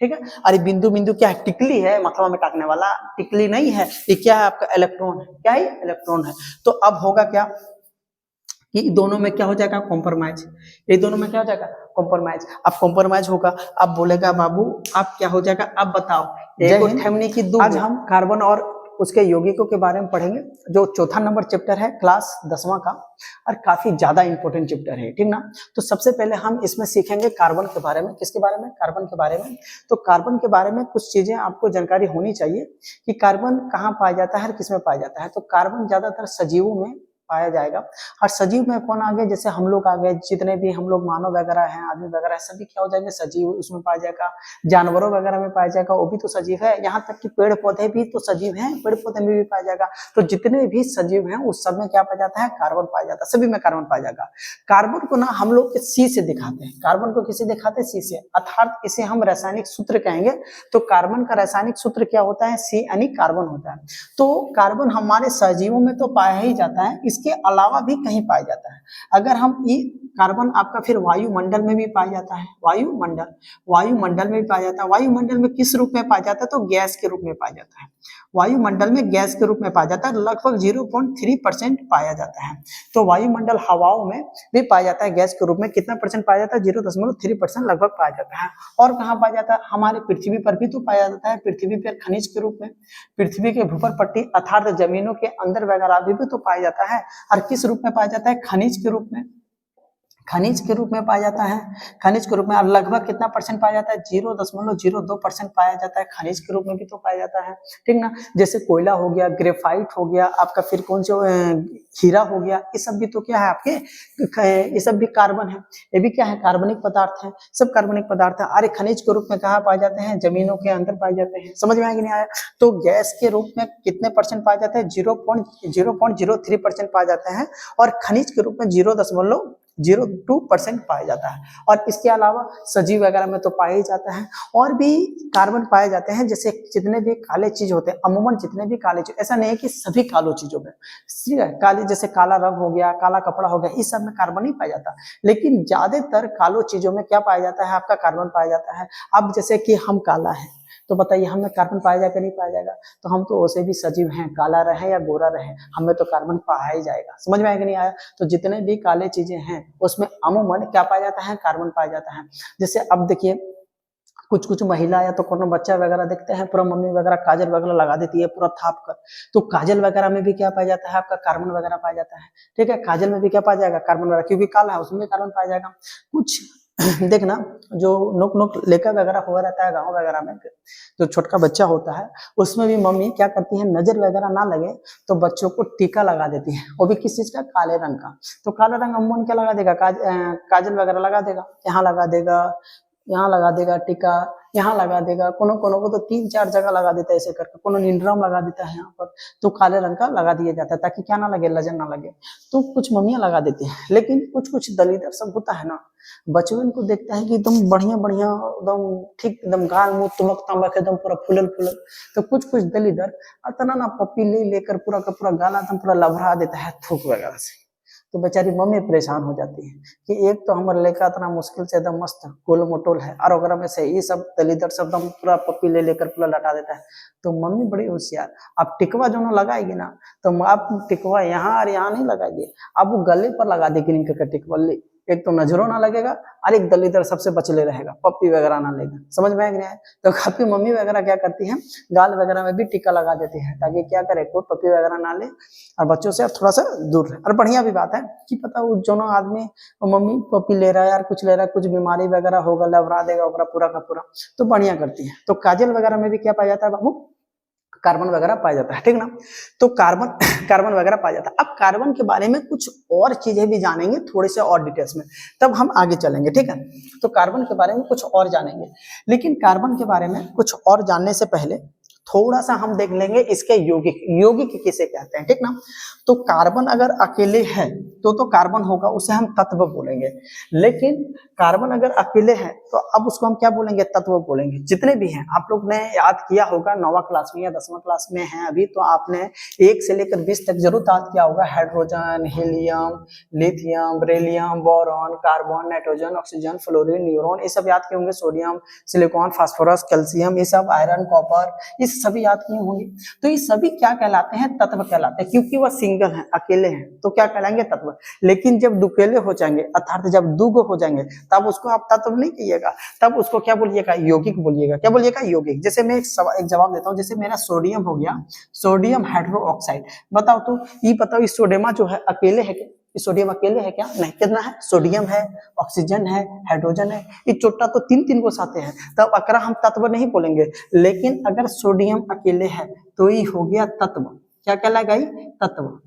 ठीक है। अरे बिंदु बिंदु क्या है, टिकली है, मथवा में टाकने वाला, टिकली नहीं है, ये क्या है आपका इलेक्ट्रॉन है, क्या है इलेक्ट्रॉन है। तो अब होगा क्या कि दोनों में क्या हो जाएगा कॉम्प्रोमाइज, ये दोनों में क्या हो जाएगा कॉम्प्रोमाइज। अब कॉम्प्रोमाइज होगा, अब बोलेगा बाबू आप क्या हो जाएगा, अब बताओ। एक और थेमनी की दो। आज हम कार्बन और उसके यौगिकों के बारे में पढ़ेंगे, जो चौथा नंबर चैप्टर है क्लास 10वां का, और काफी ज्यादा इंपॉर्टेंट चैप्टर है, ठीक ना। तो सबसे पहले हम इसमें सीखेंगे कार्बन के बारे में। किसके बारे में, कार्बन के बारे में। तो कार्बन के बारे में कुछ चीजें आपको जानकारी होनी चाहिए कि कार्बन कहाँ पाया जाता है और किसमें पाया जाता है। तो कार्बन ज्यादातर सजीवों में पाया जाएगा। और सजीव में कौन आ गए, जैसे हम लोग आ गए, जितने भी हम लोग मानव वगैरह हैं, आदमी वगैरह है, सभी क्या हो जाएंगे सजीव, उसमें पाया जाएगा। जानवरों वगैरह में पाया जाएगा, वो भी तो सजीव है। यहाँ तक कि पेड़ पौधे भी तो सजीव हैं, पेड़ पौधे में भी पाया जाएगा। तो जितने भी सजीव हैं उस सब में क्या पाया जाता है, कार्बन पाया जाता है, सभी में कार्बन पाया जाएगा। कार्बन को ना हम लोग सी से दिखाते हैं, कार्बन को किसे दिखाते हैं, सी से, अर्थात इसे हम रासायनिक सूत्र कहेंगे। तो कार्बन का रासायनिक सूत्र क्या होता है, सी यानी कार्बन होता है। तो कार्बन हमारे सजीवों में तो पाया ही जाता है, इसके अलावा भी कहीं पाया जाता है। अगर हम ये कार्बन आपका फिर वायुमंडल में भी पाया जाता है, वायुमंडल में भी पाया जाता है। वायुमंडल में किस रूप में पाया जाता है, तो गैस के रूप में पाया जाता है। वायुमंडल में गैस के रूप में पाया जाता है, लगभग 0.3% पाया जाता है। तो वायुमंडल हवाओं में भी पाया जाता है गैस के रूप में, कितना परसेंट पाया जाता है, 0.3% लगभग पाया जाता है। और कहाँ पाया जाता है, हमारे पृथ्वी पर भी तो पाया जाता है, पृथ्वी पर खनिज के रूप में, पृथ्वी के भूपर पट्टी अर्थात जमीनों के अंदर वगैरह भी तो पाया जाता है। और किस रूप में पाया जाता है, खनिज के रूप में, खनिज के रूप में पाया जाता है, खनिज के रूप में। और लगभग कितना परसेंट पाया जाता है, 0.02% पाया जाता है, खनिज के रूप में भी तो पाया जाता है, ठीक ना। जैसे कोयला हो गया, ग्रेफाइट हो गया आपका, फिर कौन से हीरा हो गया, ये सब भी तो क्या है आपके, ये सब भी कार्बन है, ये भी क्या है कार्बनिक पदार्थ है, सब कार्बनिक पदार्थ है। अरे खनिज के रूप में कहाँ पाए जाते हैं, जमीनों के अंदर पाए जाते हैं। समझ में आया कि नहीं आया। तो गैस के रूप में कितने परसेंट पाए जाते हैं, 0.03% पाए जाते हैं। और खनिज के रूप में 0.02% पाया जाता है। और इसके अलावा सजीव वगैरह में तो पाया ही जाता है। और भी कार्बन पाए जाते हैं, जैसे जितने भी काले चीज होते हैं, अमूमन जितने भी काले चीज, ऐसा नहीं है कि सभी कालो चीजों में, काले जैसे काला रंग हो गया, काला कपड़ा हो गया, इस सब में कार्बन नहीं पाया जाता। लेकिन ज्यादातर कालो चीजों में क्या पाया जाता है, आपका कार्बन पाया जाता है। अब जैसे कि हम काला है, तो बताइए हमें कार्बन पाया जाएगा नहीं पाया जाएगा, तो हम तो वैसे भी सजीव हैं, काला रहे या गोरा रहे, हमें तो कार्बन पाया ही जाएगा। समझ में आया कि नहीं आया। तो जितने भी काले चीजें हैं उसमें अमूमन क्या पाया जाता है, कार्बन पाया जाता है। जैसे अब देखिए कुछ कुछ महिला या तो कोनो बच्चा वगैरह देखते हैं, पूरा मम्मी वगैरह काजल वगैरह लगा देती है पूरा थाप कर, तो काजल वगैरह में भी क्या पाया जाता है, आपका कार्बन वगैरह पाया जाता है, ठीक है। काजल में भी क्या पाया जाएगा, कार्बन वगैरह, क्योंकि काला है उसमें कार्बन पाया जाएगा। कुछ देखना जो नोक नोक लेकर वगैरह हुआ रहता है गांव वगैरह में, जो छोटका बच्चा होता है उसमें भी मम्मी क्या करती है, नजर वगैरह ना लगे तो बच्चों को टीका लगा देती है, वो भी किस चीज का, काले रंग का। तो काला रंग अमूमन क्या लगा देगा, काजल वगैरह लगा देगा, यहाँ लगा देगा, यहाँ लगा देगा टीका, यहाँ लगा देगा, कोनो कोनो को तो 3-4 जगह लगा देता है ऐसे करके, कोनो नींद्राम लगा देता है यहाँ पर। तो काले रंग का लगा दिया जाता है ताकि क्या ना लगे, लजन ना लगे। तो कुछ मम्मियां लगा देती हैं, लेकिन कुछ कुछ दलिदर सब होता है ना, बचपन को देखता है कि एकदम बढ़िया बढ़िया एकदम ठीक, एकदम गाल मुंह तुमक तमक एकदम पूरा फुलल फुलल। तो कुछ कुछ दलिदर अतना ना पप्पी ले लेकर पूरा का पूरा गाला एकदम पूरा लभरा देता है थूक वगैरह से। तो बेचारी मम्मी परेशान हो जाती है कि एक तो हमारे लड़का इतना मुश्किल से एकदम मस्त गोल मोटोल है, और अगर में से ये सब दलिदर सब एकदम पूरा पप्पी ले लेकर पूरा लटा देता है। तो मम्मी बड़ी होशियार, आप टिकवा जो ना लगाएगी ना, तो आप टिकवा यहाँ और यहाँ नहीं लगाएगी, आप वो गले पर लगा देगी रिंग का टिकवा, ले एक तो नजरों ना लगेगा और एक दलिदर सबसे बचले रहेगा, पप्पी वगैरह ना लेगा। समझ में आया। तो काफी मम्मी वगैरह क्या करती है, गाल वगैरह में भी टीका लगा देती है ताकि क्या करे, कोई पप्पी वगैरह ना ले और बच्चों से थोड़ा सा दूर रहे। और बढ़िया भी बात है कि पता वो जो आदमी मम्मी पप्पी ले रहा है यार, कुछ ले रहा है, कुछ बीमारी वगैरह होगा लवरा देगा ओकरा पूरा का पूरा, तो बढ़िया करती है। तो काजल वगैरह में भी क्या पाया जाता है बाबू, कार्बन वगैरह पाया जाता है, ठीक ना। तो कार्बन वगैरह पाया जाता है। अब कार्बन के बारे में कुछ और चीजें भी जानेंगे थोड़े से और डिटेल्स में, तब हम आगे चलेंगे, ठीक है। तो कार्बन के बारे में कुछ और जानेंगे, लेकिन कार्बन के बारे में कुछ और जानने से पहले थोड़ा सा हम देख लेंगे इसके यौगिक, यौगिक किसे कहते हैं, ठीक ना। तो कार्बन अगर अकेले है तो कार्बन होगा, उसे हम तत्व बोलेंगे। लेकिन कार्बन अगर अकेले है तो अब उसको हम क्या बोलेंगे, तत्व बोलेंगे। जितने भी हैं आप लोग ने याद किया होगा 9वीं क्लास में या 10वीं क्लास में है अभी, तो आपने 1 से लेकर 20 तक जरूर याद किया होगा। Hydrogen, helium, lithium, beryllium, boron, carbon, nitrogen, oxygen, fluorine, neutron, ये सब याद किए होंगे। सोडियम, सिलिकॉन, फास्फोरस, कैल्शियम, ये सब, आयरन, कॉपर, ये सभी याद किए होंगे। तो ये सभी क्या कहलाते हैं, तत्व कहलाते हैं, क्योंकि वह सिंगल है, अकेले हैं, तो क्या कहलाएंगे, तत्व। लेकिन जब दुकेले हो जाएंगे अर्थात जब दुगो हो जाएंगे तब उसको आप तत्व नहीं कहिएगा, तब उसको क्या बोलिएगा, यौगिक बोलिएगा। क्या बोलिएगा, यौगिक। जैसे मैं एक जवाब देता हूँ, जैसे मेरा सोडियम हो गया, सोडियम हाइड्रोक्साइड। बताओ तो ये बताओ, इस सोडियम जो है अकेले है क्या, सोडियम अकेले है क्या, नहीं। कितना है, सोडियम है, ऑक्सीजन है, हाइड्रोजन है, ये चोटा तो तीन को साथे हैं, तब अकरा हम तत्व नहीं बोलेंगे। लेकिन अगर सोडियम अकेले है तो ये हो गया तत्व। क्या कहलाएगा, ये तत्व,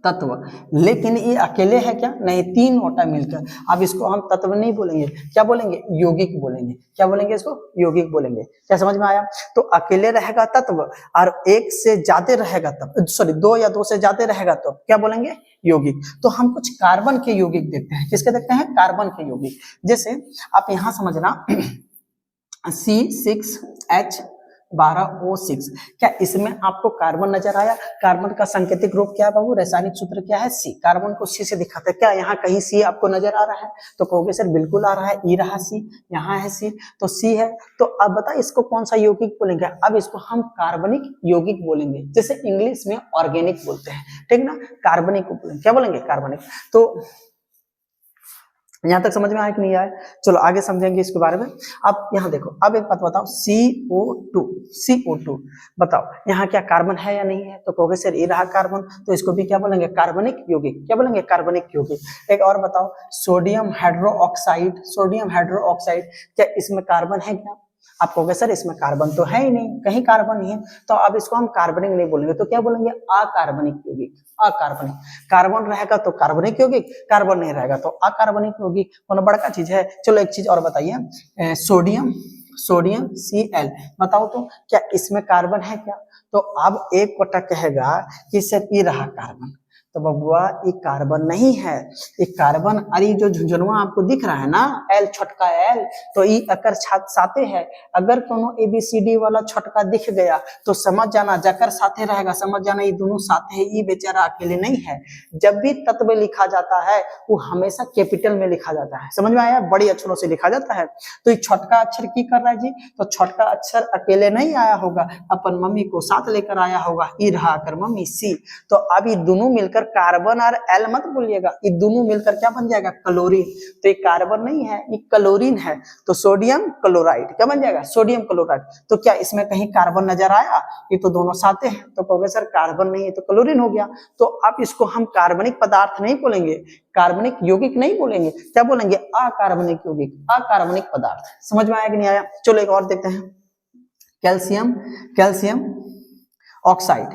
तत्व। लेकिन ये अकेले है क्या, नहीं, 3 ओटा मिलकर। अब इसको हम तत्व नहीं बोलेंगे, क्या बोलेंगे, यौगिक बोलेंगे। क्या बोलेंगे, इसको यौगिक बोलेंगे। क्या समझ में आया। तो अकेले रहेगा तत्व, और 1 से ज्यादा रहेगा तब, सॉरी 2 या 2 से ज्यादा रहेगा तो क्या बोलेंगे, यौगिक। तो हम कुछ कार्बन के यौगिक देखते हैं। किसके देखते हैं, कार्बन के यौगिक। जैसे आप यहां समझना C6H12O6, क्या इसमें आपको कार्बन नजर आया। कार्बन का सांकेतिक रूप क्या है बाबू, रासायनिक सूत्र क्या है, C। कार्बन को C से दिखाते हैं। क्या यहाँ कहीं C आपको नजर आ रहा है, तो कहोगे सर बिल्कुल आ रहा है, ई रहा C, यहाँ है C, तो C है। तो अब बता इसको कौन सा यौगिक बोलेंगे, अब इसको हम कार्बनिक यौगिक बोलेंगे। जैसे इंग्लिश में ऑर्गेनिक बोलते हैं, ठीक ना, कार्बनिक को बोलेंगे, क्या बोलेंगे, कार्बनिक। तो यहां तक समझ में आया कि नहीं आया, चलो आगे समझेंगे इसके बारे में। अब यहाँ देखो, अब एक बात बताओ, CO2 बताओ यहाँ क्या कार्बन है या नहीं है, तो कहोगे सर ये रहा कार्बन, तो इसको भी क्या बोलेंगे, कार्बनिक यौगिक। क्या बोलेंगे, कार्बनिक यौगिक। एक और बताओ, सोडियम हाइड्रोक्साइड, सोडियम हाइड्रोक्साइड, क्या इसमें कार्बन है क्या, आप कहोगे सर इसमें कार्बन तो है ही नहीं, कहीं कार्बन नहीं है, तो अब इसको हम कार्बनिक नहीं बोलेंगे, तो क्या बोलेंगे, अकार्बनिक यौगिक। अकार्बनिक, कार्बन रहेगा तो कार्बनिक यौगिक, कार्बन नहीं रहेगा तो अकार्बनिक यौगिक। कोनो बड़का चीज है। चलो एक चीज और बताइए, सोडियम Cl, बताओ तो क्या इसमें कार्बन है क्या, तो अब एक कोटा कहेगा कि सर ये रहा कार्बन, तो बबुआ ये कार्बन नहीं है, ये कार्बन, अरे जो झुंझुनवा आपको दिख रहा है ना, एल, छोटका एल, तो ये अकर साथे है। अगर कोनो ABCD वाला छोटका दिख गया तो समझ जाना, जकर साथे रहेगा समझ जाना ये दोनों साथे है, ये बेचारा अकेले नहीं है। जब भी तत्व लिखा जाता है वो हमेशा कैपिटल में लिखा जाता है, समझ में आया, बड़ी अक्षरों से लिखा जाता है। तो ये छोटका अक्षर की कर रहा है जी, तो छोटका अक्षर अकेले नहीं आया होगा, अपन मम्मी को साथ लेकर आया होगा, ई रहा कर मम्मी C। तो अब ये दोनों मिलकर, कार्बन और एल मत बोलिएगा, ये दोनों मिलकर क्या बन जाएगा, क्लोरीन। तो ये कार्बन नहीं है, ये क्लोरीन है, तो सोडियम क्लोराइड क्या बन जाएगा, सोडियम क्लोराइड। तो क्या इसमें कहीं कार्बन नजर आया, ये तो दोनों साथे हैं, तो कहोगे सर कार्बन नहीं है तो क्लोरीन हो गया। तो अब इसको हम कार्बनिक पदार्थ नहीं बोलेंगे, कार्बनिक यौगिक नहीं बोलेंगे, क्या बोलेंगे, अकार्बनिक यौगिक, अकार्बनिक पदार्थ। समझ में आया कि नहीं आया। चलो एक और देखते हैं, कैल्शियम ऑक्साइड,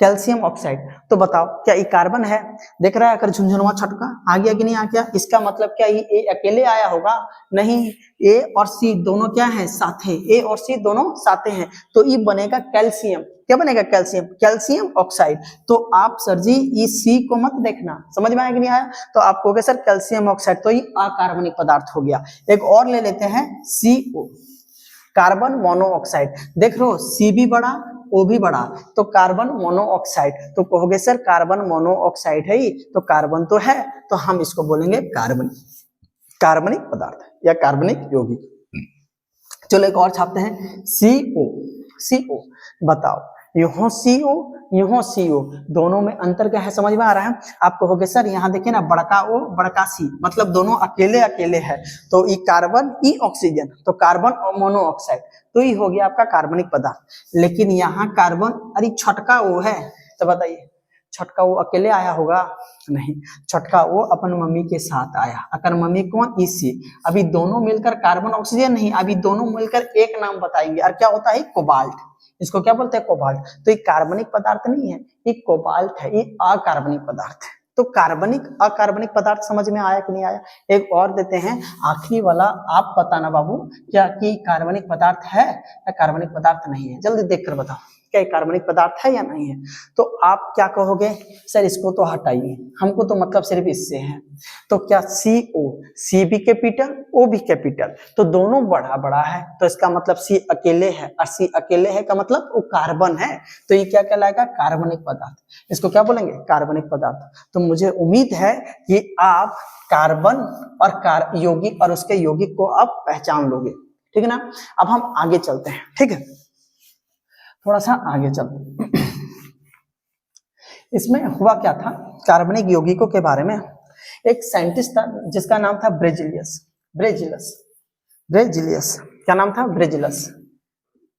कैल्शियम ऑक्साइड। तो बताओ क्या ये कार्बन है, देख रहा है अगर झुंझुनवा छटका आ गया कि नहीं आ गया, इसका मतलब क्या ये अकेले आया होगा, नहीं, A और C दोनों क्या है, साथे, A और C दोनों साथे हैं, तो ये बनेगा कैल्शियम। क्या बनेगा, कैल्शियम, कैल्शियम ऑक्साइड। तो आप सर जी ये C को मत देखना, समझ में आया कि नहीं आया, तो आप कहोगे सर कैल्शियम ऑक्साइड, तो ये अकार्बनिक पदार्थ हो गया। एक और ले लेते हैं, CO, कार्बन मोनोऑक्साइड। देख लो C भी बड़ा, O भी बड़ा, तो कार्बन मोनोऑक्साइड, तो कहोगे सर कार्बन मोनोऑक्साइड है ही, तो कार्बन तो है, तो हम इसको बोलेंगे कार्बनिक पदार्थ या कार्बनिक यौगिक। चलो एक और छापते हैं, CO, बताओ यहाँ CO, दोनों में अंतर क्या है, समझ में आ रहा है। आप कहोगे सर यहाँ देखिए ना, बड़का O बड़का C, मतलब दोनों अकेले है, तो ये कार्बन, ई ऑक्सीजन, तो कार्बन और मोनोऑक्साइड, तो ये हो गया आपका कार्बनिक पदार्थ। लेकिन यहाँ कार्बन, अरे छोटका O है, तो बताइए छोटका वो अकेले आया होगा, नहीं, छोटका वो अपन मम्मी के साथ आया, अगर मम्मी कौन, इसी। अभी दोनों मिलकर कार्बन ऑक्सीजन नहीं, अभी दोनों मिलकर एक नाम बताएंगे, और क्या होता है, कोबाल्ट। इसको क्या बोलते हैं, कोबाल्ट। तो ये कार्बनिक पदार्थ नहीं है, ये कोबाल्ट है, ये अकार्बनिक पदार्थ है। तो कार्बनिक अकार्बनिक पदार्थ समझ में आया कि नहीं आया? एक और देते हैं आखिरी वाला, आप बताना बाबू क्या कि कार्बनिक पदार्थ है या कार्बनिक पदार्थ नहीं है, जल्दी देखकर बताओ क्या कार्बनिक पदार्थ है या नहीं है। तो आप क्या कहोगे, सर इसको तो हटाइए, हमको तो मतलब सिर्फ इससे है। तो क्या CO, C भी कैपिटल O भी कैपिटल, तो दोनों बड़ा बड़ा है, तो इसका मतलब C अकेले है, और C अकेले है का मतलब वो कार्बन है, तो ये क्या कहलाएगा, कार्बनिक पदार्थ। इसको क्या बोलेंगे, कार्बनिक पदार्थ। तो मुझे उम्मीद है कि आप कार्बन और यौगिक और उसके यौगिक को आप पहचान लोगे, ठीक है ना। अब हम आगे चलते हैं, ठीक है, थोड़ा सा आगे चलते। इसमें हुआ क्या था, कार्बनिक यौगिकों के बारे में एक साइंटिस्ट था जिसका नाम था ब्रेजिलियस। ब्रेजिलियस क्या नाम था, ब्रेजिलस।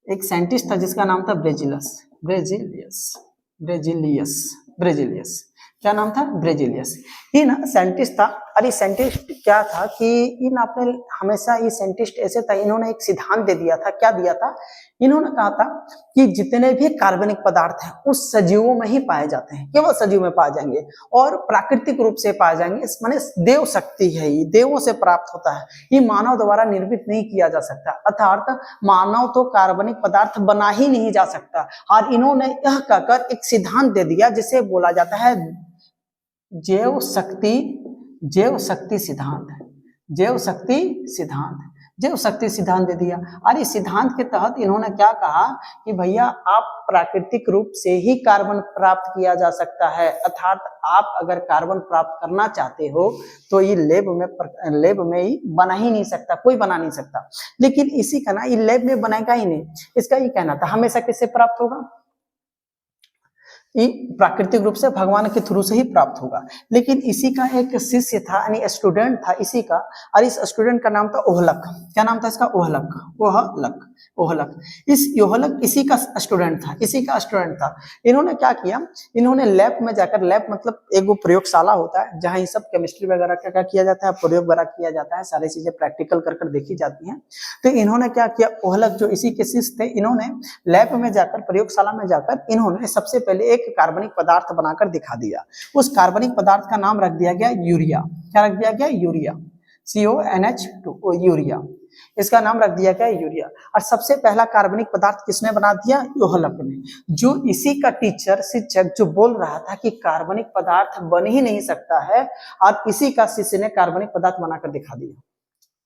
एक साइंटिस्ट था जिसका नाम था ब्रेजिलियस क्या नाम था, ब्रेजिलियस। ये ना साइंटिस्ट था, और ये साइंटिस्ट क्या था कि इन आपने हमेशा, ये साइंटिस्ट ऐसे था, इन्होंने एक सिद्धांत दे दिया था। क्या दिया था, इन्होंने कहा था कि जितने भी कार्बनिक पदार्थ हैं उस सजीवों में ही पाए जाते हैं, केवल सजीव में पाए जाएंगे और प्राकृतिक रूप से पाए जाएंगे। इस माने देव शक्ति है, ये देवों से प्राप्त होता है, ये मानव द्वारा निर्मित नहीं किया जा सकता, अर्थात मानव तो कार्बनिक पदार्थ बना ही नहीं जा सकता। और इन्होंने यह कहकर एक सिद्धांत दे दिया जिसे बोला जाता है जैव शक्ति सिद्धांत दे दिया। और इस सिद्धांत के तहत इन्होंने क्या कहा कि भैया आप प्राकृतिक रूप से ही कार्बन प्राप्त किया जा सकता है, अर्थात आप अगर कार्बन प्राप्त करना चाहते हो तो ये लैब में ही बना ही नहीं सकता, कोई बना नहीं सकता। लेकिन इसी का ना, ये लैब में बनाएगा ही नहीं, इसका ये कहना था हमेशा किससे प्राप्त होगा, ये प्राकृतिक रूप से भगवान के थ्रू से ही प्राप्त होगा। लेकिन इसी का एक शिष्य था, यानी स्टूडेंट था इसी का, और इस स्टूडेंट का नाम था ओहलक। क्या नाम था इसका, ओहलक। इस ओहलक इसी का स्टूडेंट था। इन्होंने क्या किया, इन्होंने लैब में जाकर, लैब मतलब एक वो प्रयोगशाला होता है जहाँ ये सब केमिस्ट्री वगैरह क्या किया जाता है, प्रयोग वगैरह किया जाता है, सारी चीजें प्रैक्टिकल कर देखी जाती हैं। तो इन्होंने क्या किया, ओहलक जो इसी के शिष्य थे, इन्होंने लैब में जाकर, प्रयोगशाला में जाकर इन्होंने सबसे पहले एक कार्बनिक पदार्थ बनाकर दिखा दिया। उस कार्बनिक पदार्थ का नाम रख दिया गया यूरिया। क्या रख दिया गया, यूरिया, CONH2, यूरिया, इसका नाम रख दिया गया यूरिया। और सबसे पहला कार्बनिक पदार्थ किसने बना दिया, ओहलक ने, जो इसी का टीचर, शिक्षक जो बोल रहा था कि कार्बनिक पदार्थ बन ही नहीं सकता है, और इसी का शिष्य ने कार्बनिक पदार्थ बनाकर दिखा दिया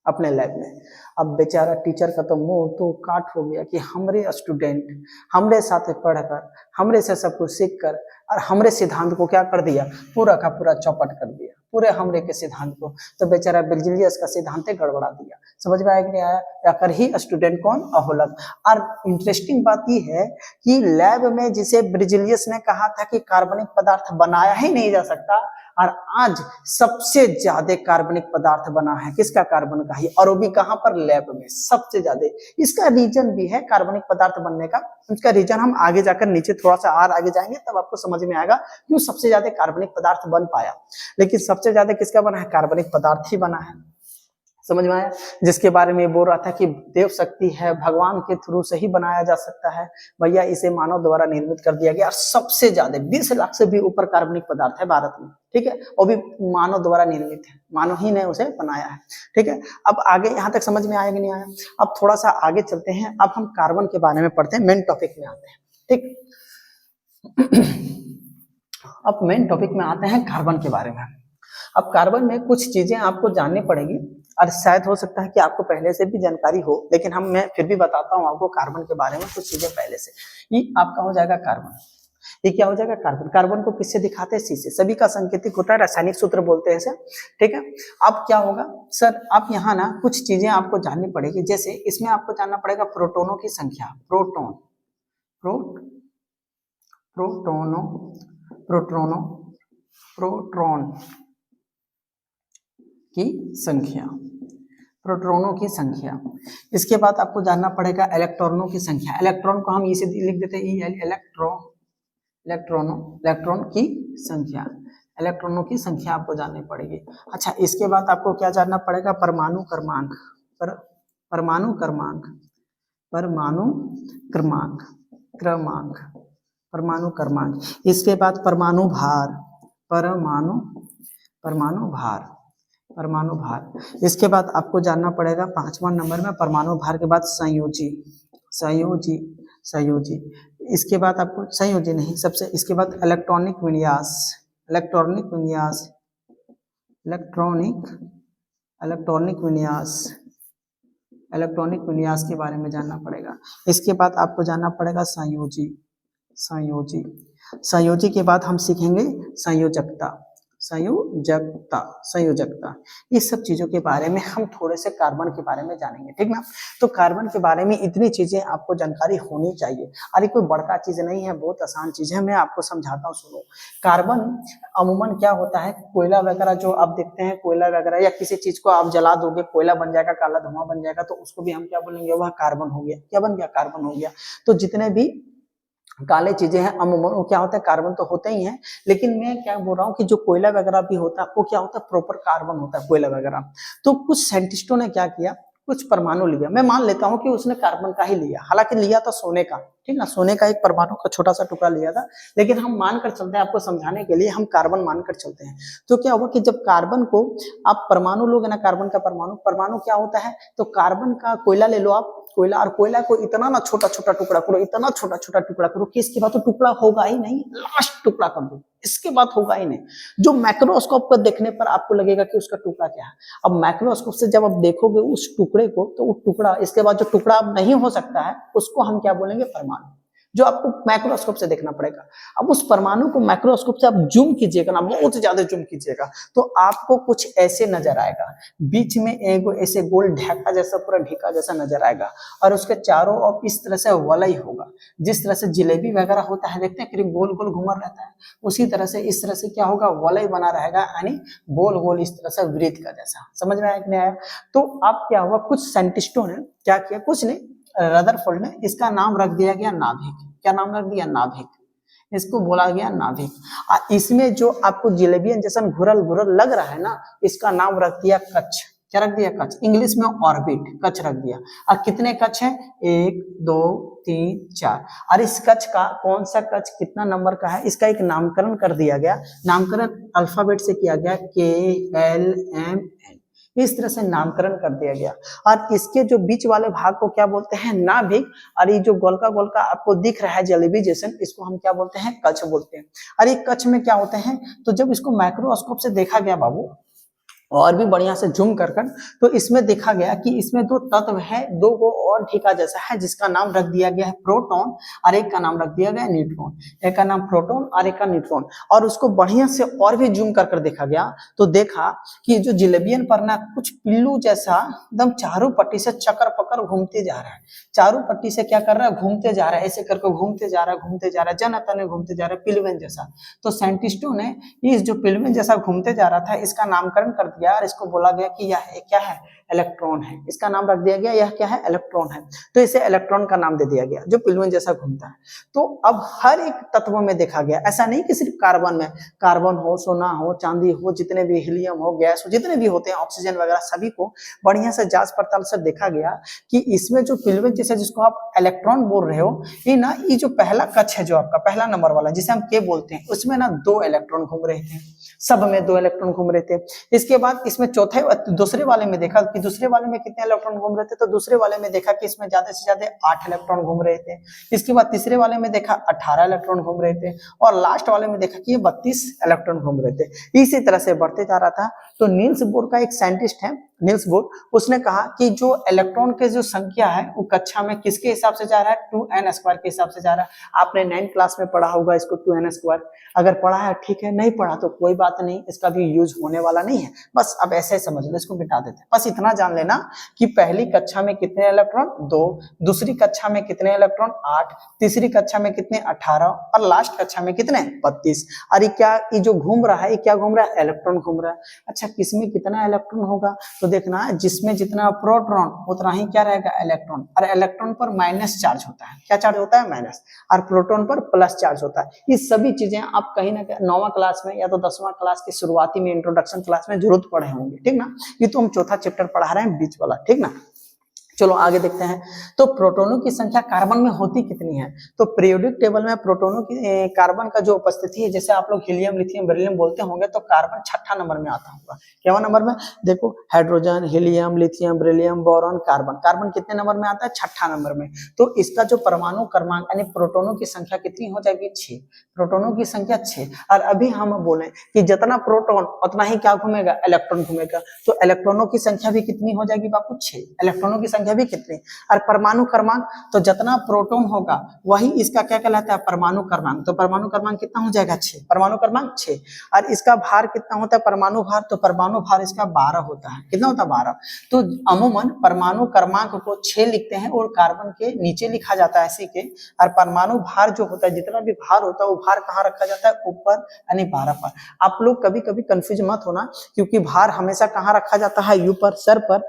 अपने लैब में। अब बेचारा टीचर का तो मुंह तो काट हो गया कि हमरे स्टूडेंट हमरे साथ पढ़कर, हमरे से सब कुछ सीख कर, और हमरे सिद्धांत को क्या कर दिया, पूरा का पूरा चौपट कर दिया, पूरे हमरे के सिद्धांत को। तो बेचारा ब्रेजिलियस का सिद्धांत गड़बड़ा दिया। समझ में आया कि नहीं आया, आकर ही स्टूडेंट कौन, ओहलक। और इंटरेस्टिंग बात यह है कि लैब में जिसे ब्रेजिलियस ने कहा था कि कार्बनिक पदार्थ बनाया ही नहीं जा सकता, और आज सबसे ज्यादा कार्बनिक पदार्थ बना है किसका, कार्बन का ही, और वो भी कहां पर, लैब में सबसे ज्यादा। इसका रीजन भी है कार्बनिक पदार्थ बनने का, उसका रीजन हम आगे जाकर नीचे थोड़ा सा और आगे जाएंगे तब आपको समझ में आएगा क्यों सबसे ज्यादा कार्बनिक पदार्थ बन पाया। लेकिन सबसे ज्यादा किसका बना है, कार्बनिक पदार्थ ही बना है। समझ में आया, जिसके बारे में बोल रहा था कि देव शक्ति है, भगवान के थ्रू से ही बनाया जा सकता है, भैया इसे मानव द्वारा निर्मित कर दिया गया। और सबसे ज्यादा 20 लाख से भी ऊपर कार्बनिक पदार्थ है भारत में, ठीक है, वो भी मानव द्वारा निर्मित है, मानव ही ने उसे बनाया है, ठीक है। अब आगे यहाँ तक समझ में आया कि नहीं आया। अब थोड़ा सा आगे चलते हैं, अब हम कार्बन के बारे में पढ़ते हैं, मेन टॉपिक में आते हैं, ठीक। अब मेन टॉपिक में आते हैं कार्बन के बारे में। अब कार्बन में कुछ चीजें आपको जाननी पड़ेगी, और शायद हो सकता है कि आपको पहले से भी जानकारी हो, लेकिन मैं फिर भी बताता हूँ आपको कार्बन के बारे में कुछ चीजें पहले से। ये आपका हो जाएगा कार्बन, ये क्या हो जाएगा, कार्बन। कार्बन को किससे दिखाते हैं, सी से, सभी का सांकेतिक होता है, रासायनिक सूत्र बोलते हैं इसे, ठीक है। अब क्या होगा सर, आप यहाँ ना कुछ चीजें आपको जाननी पड़ेगी, जैसे इसमें आपको जानना पड़ेगा प्रोटोनों की संख्या, प्रोटॉनों की संख्या। इसके बाद आपको जानना पड़ेगा इलेक्ट्रॉनों की संख्या। इलेक्ट्रॉन को हम इसे लिख देते हैं इलेक्ट्रॉनों की संख्या आपको जाननी पड़ेगी। अच्छा, इसके बाद आपको क्या जानना पड़ेगा, परमाणु क्रमांक। इसके बाद परमाणु भार, परमाणु परमाणु भार, परमाणु भार। इसके बाद आपको जानना पड़ेगा 5वां नंबर में परमाणु भार के बाद संयोजी, संयोजी, संयोजी। इसके बाद आपको संयोजी नहीं, सबसे इसके बाद इलेक्ट्रॉनिक विन्यास, इलेक्ट्रॉनिक विन्यास, इलेक्ट्रॉनिक इलेक्ट्रॉनिक विन्यास, इलेक्ट्रॉनिक विन्यास के बारे में जानना पड़ेगा। इसके बाद आपको जानना पड़ेगा संयोजी, संयोजी। संयोजी के बाद हम सीखेंगे संयोजकता, संयोजकता, संयोजकता। इस सब चीजों के बारे में हम थोड़े से कार्बन के बारे में जानेंगे, ठीक ना। तो कार्बन के बारे में इतनी चीजें आपको जानकारी होनी चाहिए। अरे कोई बड़का चीज नहीं है, बहुत आसान चीज है, मैं आपको समझाता हूँ, सुनो। कार्बन अमूमन क्या होता है, कोयला वगैरह जो आप देखते हैं, कोयला वगैरह या किसी चीज को आप जला दोगे, कोयला बन जाएगा, काला धुआं बन जाएगा, तो उसको भी हम क्या बोलेंगे, वह कार्बन हो गया। क्या बन गया, कार्बन हो गया। तो जितने भी काले चीजें हैं अमूमन वो क्या होता है, कार्बन तो होते ही हैं, लेकिन मैं क्या बोल रहा हूँ कि जो कोयला वगैरह भी होता है वो क्या होता है, प्रॉपर कार्बन होता है कोयला वगैरह। तो कुछ साइंटिस्टों ने क्या किया, कुछ परमाणु लिया, मैं मान लेता हूँ कि उसने कार्बन का ही लिया, हालांकि लिया था सोने का, ठीक ना, सोने का एक परमाणु का छोटा सा टुकड़ा लिया था, लेकिन हम मानकर चलते हैं, आपको समझाने के लिए हम कार्बन मानकर चलते हैं। तो क्या हुआ कि जब कार्बन को आप परमाणु लोगे ना, कार्बन का परमाणु, परमाणु क्या होता है, तो कार्बन का कोयला ले लो आप, कोयला, और कोयला को इतना ना छोटा छोटा टुकड़ा करो, इतना छोटा छोटा टुकड़ा करो कि इसके बाद तो टुकड़ा होगा ही नहीं, लास्ट टुकड़ा कर दो, इसके बाद होगा ही नहीं। जो मैक्रोस्कोप पर देखने पर आपको लगेगा कि उसका टुकड़ा क्या है। अब मैक्रोस्कोप से जब आप देखोगे उस टुकड़े को, तो वो टुकड़ा, इसके बाद जो टुकड़ा अब नहीं हो सकता है, उसको हम क्या बोलेंगे, परमाणु, जो आपको माइक्रोस्कोप से देखना पड़ेगा। अब उस परमाणु को माइक्रोस्कोप से आप जूम कीजिएगा ना, बहुत ज्यादा जूम कीजिएगा, तो आपको कुछ ऐसे नजर आएगा, बीच में एक ऐसे गोल ढाका जैसा, पूरा ढीका जैसा नजर आएगा, और उसके चारों ओर इस तरह से वलय होगा, जिस तरह से जिलेबी वगैरह होता है, देखते हैं करीब गोल गोल घूमर रहता है, उसी तरह से इस तरह से क्या होगा, वलय बना रहेगा, यानी गोल गोल इस तरह से वृत्त का जैसा। समझ में आया कि नहीं आया। तो अब क्या हुआ, कुछ साइंटिस्टों ने क्या किया, कुछ नहीं, रदरफोर्ड ने इसका नाम रख दिया गया नाभिक। क्या नाम रख दिया, नाभिक, इसको बोला गया नाभिक। इसमें जो आपको जिलेबियन जैसा घुरल घुरल लग रहा है ना, इसका नाम रख दिया कक्ष। क्या रख दिया, कक्ष, इंग्लिश में ऑर्बिट, कक्ष रख दिया। और कितने कक्ष हैं, 1 2 3 4। और इस कक्ष का कौन सा कक्ष कितना नंबर का है, इसका एक नामकरण कर दिया गया, नामकरण अल्फाबेट से किया गया, KLMN, इस तरह से नामकरण कर दिया गया। और इसके जो बीच वाले भाग को क्या बोलते हैं, नाभिक, और ये जो गोलका गोलका आपको दिख रहा है जलेबी जैसे, इसको हम क्या बोलते हैं, कक्ष बोलते हैं। और ये कक्ष में क्या होते हैं, तो जब इसको माइक्रोस्कोप से देखा गया बाबू, और भी बढ़िया से जूम कर तो इसमें देखा गया कि इसमें दो तत्व है, दो को और ठीका जैसा है, जिसका नाम रख दिया गया है प्रोटॉन, और एक का नाम रख दिया गया है न्यूट्रॉन। एक का नाम प्रोटॉन और एक का न्यूट्रॉन। और उसको बढ़िया से और भी जूम कर देखा गया, तो देखा कि जो जिलेबियन पर ना कुछ पिल्लू जैसा एकदम चारों पट्टी से चक्कर पकड़ घूमते जा रहा है, चारों पट्टी से क्या कर रहा है, घूमते जा रहा है, ऐसे करके घूमते जा रहा है, घूमते जा रहा है, जन तन घूमते जा रहा है, पिलवेन जैसा। तो साइंटिस्टों ने इस जो पिलवेन जैसा घूमते जा रहा था, इसका नामकरण कर दिया, और इसको बोला गया कि यह क्या है, इलेक्ट्रॉन है। इसका नाम रख दिया गया, यह क्या है, इलेक्ट्रॉन है। तो इसे इलेक्ट्रॉन का नाम दे दिया गया, जो पिलवेन जैसा घूमता है। तो अब हर एक तत्व में देखा गया, ऐसा नहीं कि सिर्फ कार्बन में, कार्बन हो, सोना हो, चांदी हो, जितने भी हीलियम हो, गैस हो, जितने भी होते हैं, ऑक्सीजन वगैरह, सभी को बढ़िया से जांच पड़ताल से देखा गया कि इसमें जो पिलवेन जैसा, जिसको आप इलेक्ट्रॉन बोल रहे हो, ये ना, ये जो पहला कक्ष है, जो आपका पहला नंबर वाला जिसे हम के बोलते हैं, उसमें ना 2 इलेक्ट्रॉन घूम रहे थे, सब में 2 इलेक्ट्रॉन घूम रहे थे। इसके बाद इसमें चौथे, दूसरे वाले में देखा कि दूसरे वाले में कितने इलेक्ट्रॉन घूम रहे थे, तो दूसरे वाले में देखा कि इसमें ज्यादा से ज्यादा 8 इलेक्ट्रॉन घूम रहे थे। इसके बाद तीसरे वाले में देखा 18 इलेक्ट्रॉन घूम रहे थे, और लास्ट वाले में देखा कि ये 32 इलेक्ट्रॉन घूम रहे थे। इसी तरह से बढ़ते जा रहा था। तो नील्स बोर का एक साइंटिस्ट है, नील्स बोर, उसने कहा कि जो इलेक्ट्रॉन के जो संख्या है वो कक्षा में किसके हिसाब से जा रहा है, 2n² के हिसाब से जा रहा है। आपने 9th क्लास में पढ़ा होगा इसको, 2n²। अगर पढ़ा है ठीक है, नहीं पढ़ा तो कोई बात नहीं, इसका भी यूज होने वाला नहीं है, बस अब ऐसे समझ लो, इसको मिटा देते हैं। बस इतना जान लेना कि पहली कक्षा में कितने इलेक्ट्रॉन, 2, दूसरी कक्षा में कितने इलेक्ट्रॉन, 8, तीसरी कक्षा में कितने, 18, और लास्ट कक्षा में कितने, 32। और ये क्या, ये जो घूम रहा है, ये क्या घूम रहा है, इलेक्ट्रॉन घूम रहा है। अच्छा, किसमें कितना इलेक्ट्रॉन होगा, तो देखना, जिसमें जितना प्रोटॉन उतना ही क्या रहेगा, इलेक्ट्रॉन। और इलेक्ट्रॉन पर माइनस चार्ज होता है, क्या चार्ज होता है, माइनस, और प्रोटॉन पर प्लस चार्ज होता है। ये सभी चीजें आप कहीं ना कहीं 9वां क्लास में या तो 10वां क्लास की शुरुआती में, इंट्रोडक्शन क्लास में जरूर पढ़े होंगे, ठीक ना। ये तो हम चौथा चैप्टर पढ़ा रहे हैं, बीच वाला, ठीक ना। चलो आगे देखते हैं। तो प्रोटॉनों की संख्या कार्बन में होती कितनी है? तो पीरियोडिक टेबल में प्रोटॉनों की कार्बन का जो उपस्थिति है, जैसे आप लोग हीलियम, लिथियम, बेरिलियम बोलते होंगे, तो कार्बन छठा नंबर में आता होगा। क्या नंबर में? देखो, hydrogen, helium, lithium, beryllium, boron, carbon. Carbon कितने नंबर में आता है? छठा नंबर में। तो इसका जो परमाणु क्रमांक यानी प्रोटॉनों की संख्या कितनी हो जाएगी? 6। प्रोटॉनों की संख्या 6। और अभी हम बोले कि जितना प्रोटॉन उतना ही क्या घूमेगा? इलेक्ट्रॉन घूमेगा। तो इलेक्ट्रॉनों की संख्या भी कितनी हो जाएगी बापू? 6। इलेक्ट्रॉनों की संख्या भी कितनी? और परमाणु क्रमांक, तो जितना प्रोटॉन होगा वही इसका क्या कहलाता है? परमाणु क्रमांक। तो परमाणु क्रमांक कितना हो जाएगा? 6। परमाणु क्रमांक 6। और इसका भार कितना होता है? परमाणु भार, तो परमाणु भार इसका 12 होता है। कितना होता है? 12। तो अमूमन परमाणु क्रमांक को 6 लिखते हैं और कार्बन के नीचे लिखा जाता है इसी के। और परमाणु भार जो होता है, जितना भी भार होता है वो भार कहाँ रखा जाता है? ऊपर, यानी 12 पर। आप लोग कभी कभी कंफ्यूज मत होना, क्योंकि भार हमेशा कहाँ रखा जाता है? ऊपर, सर पर,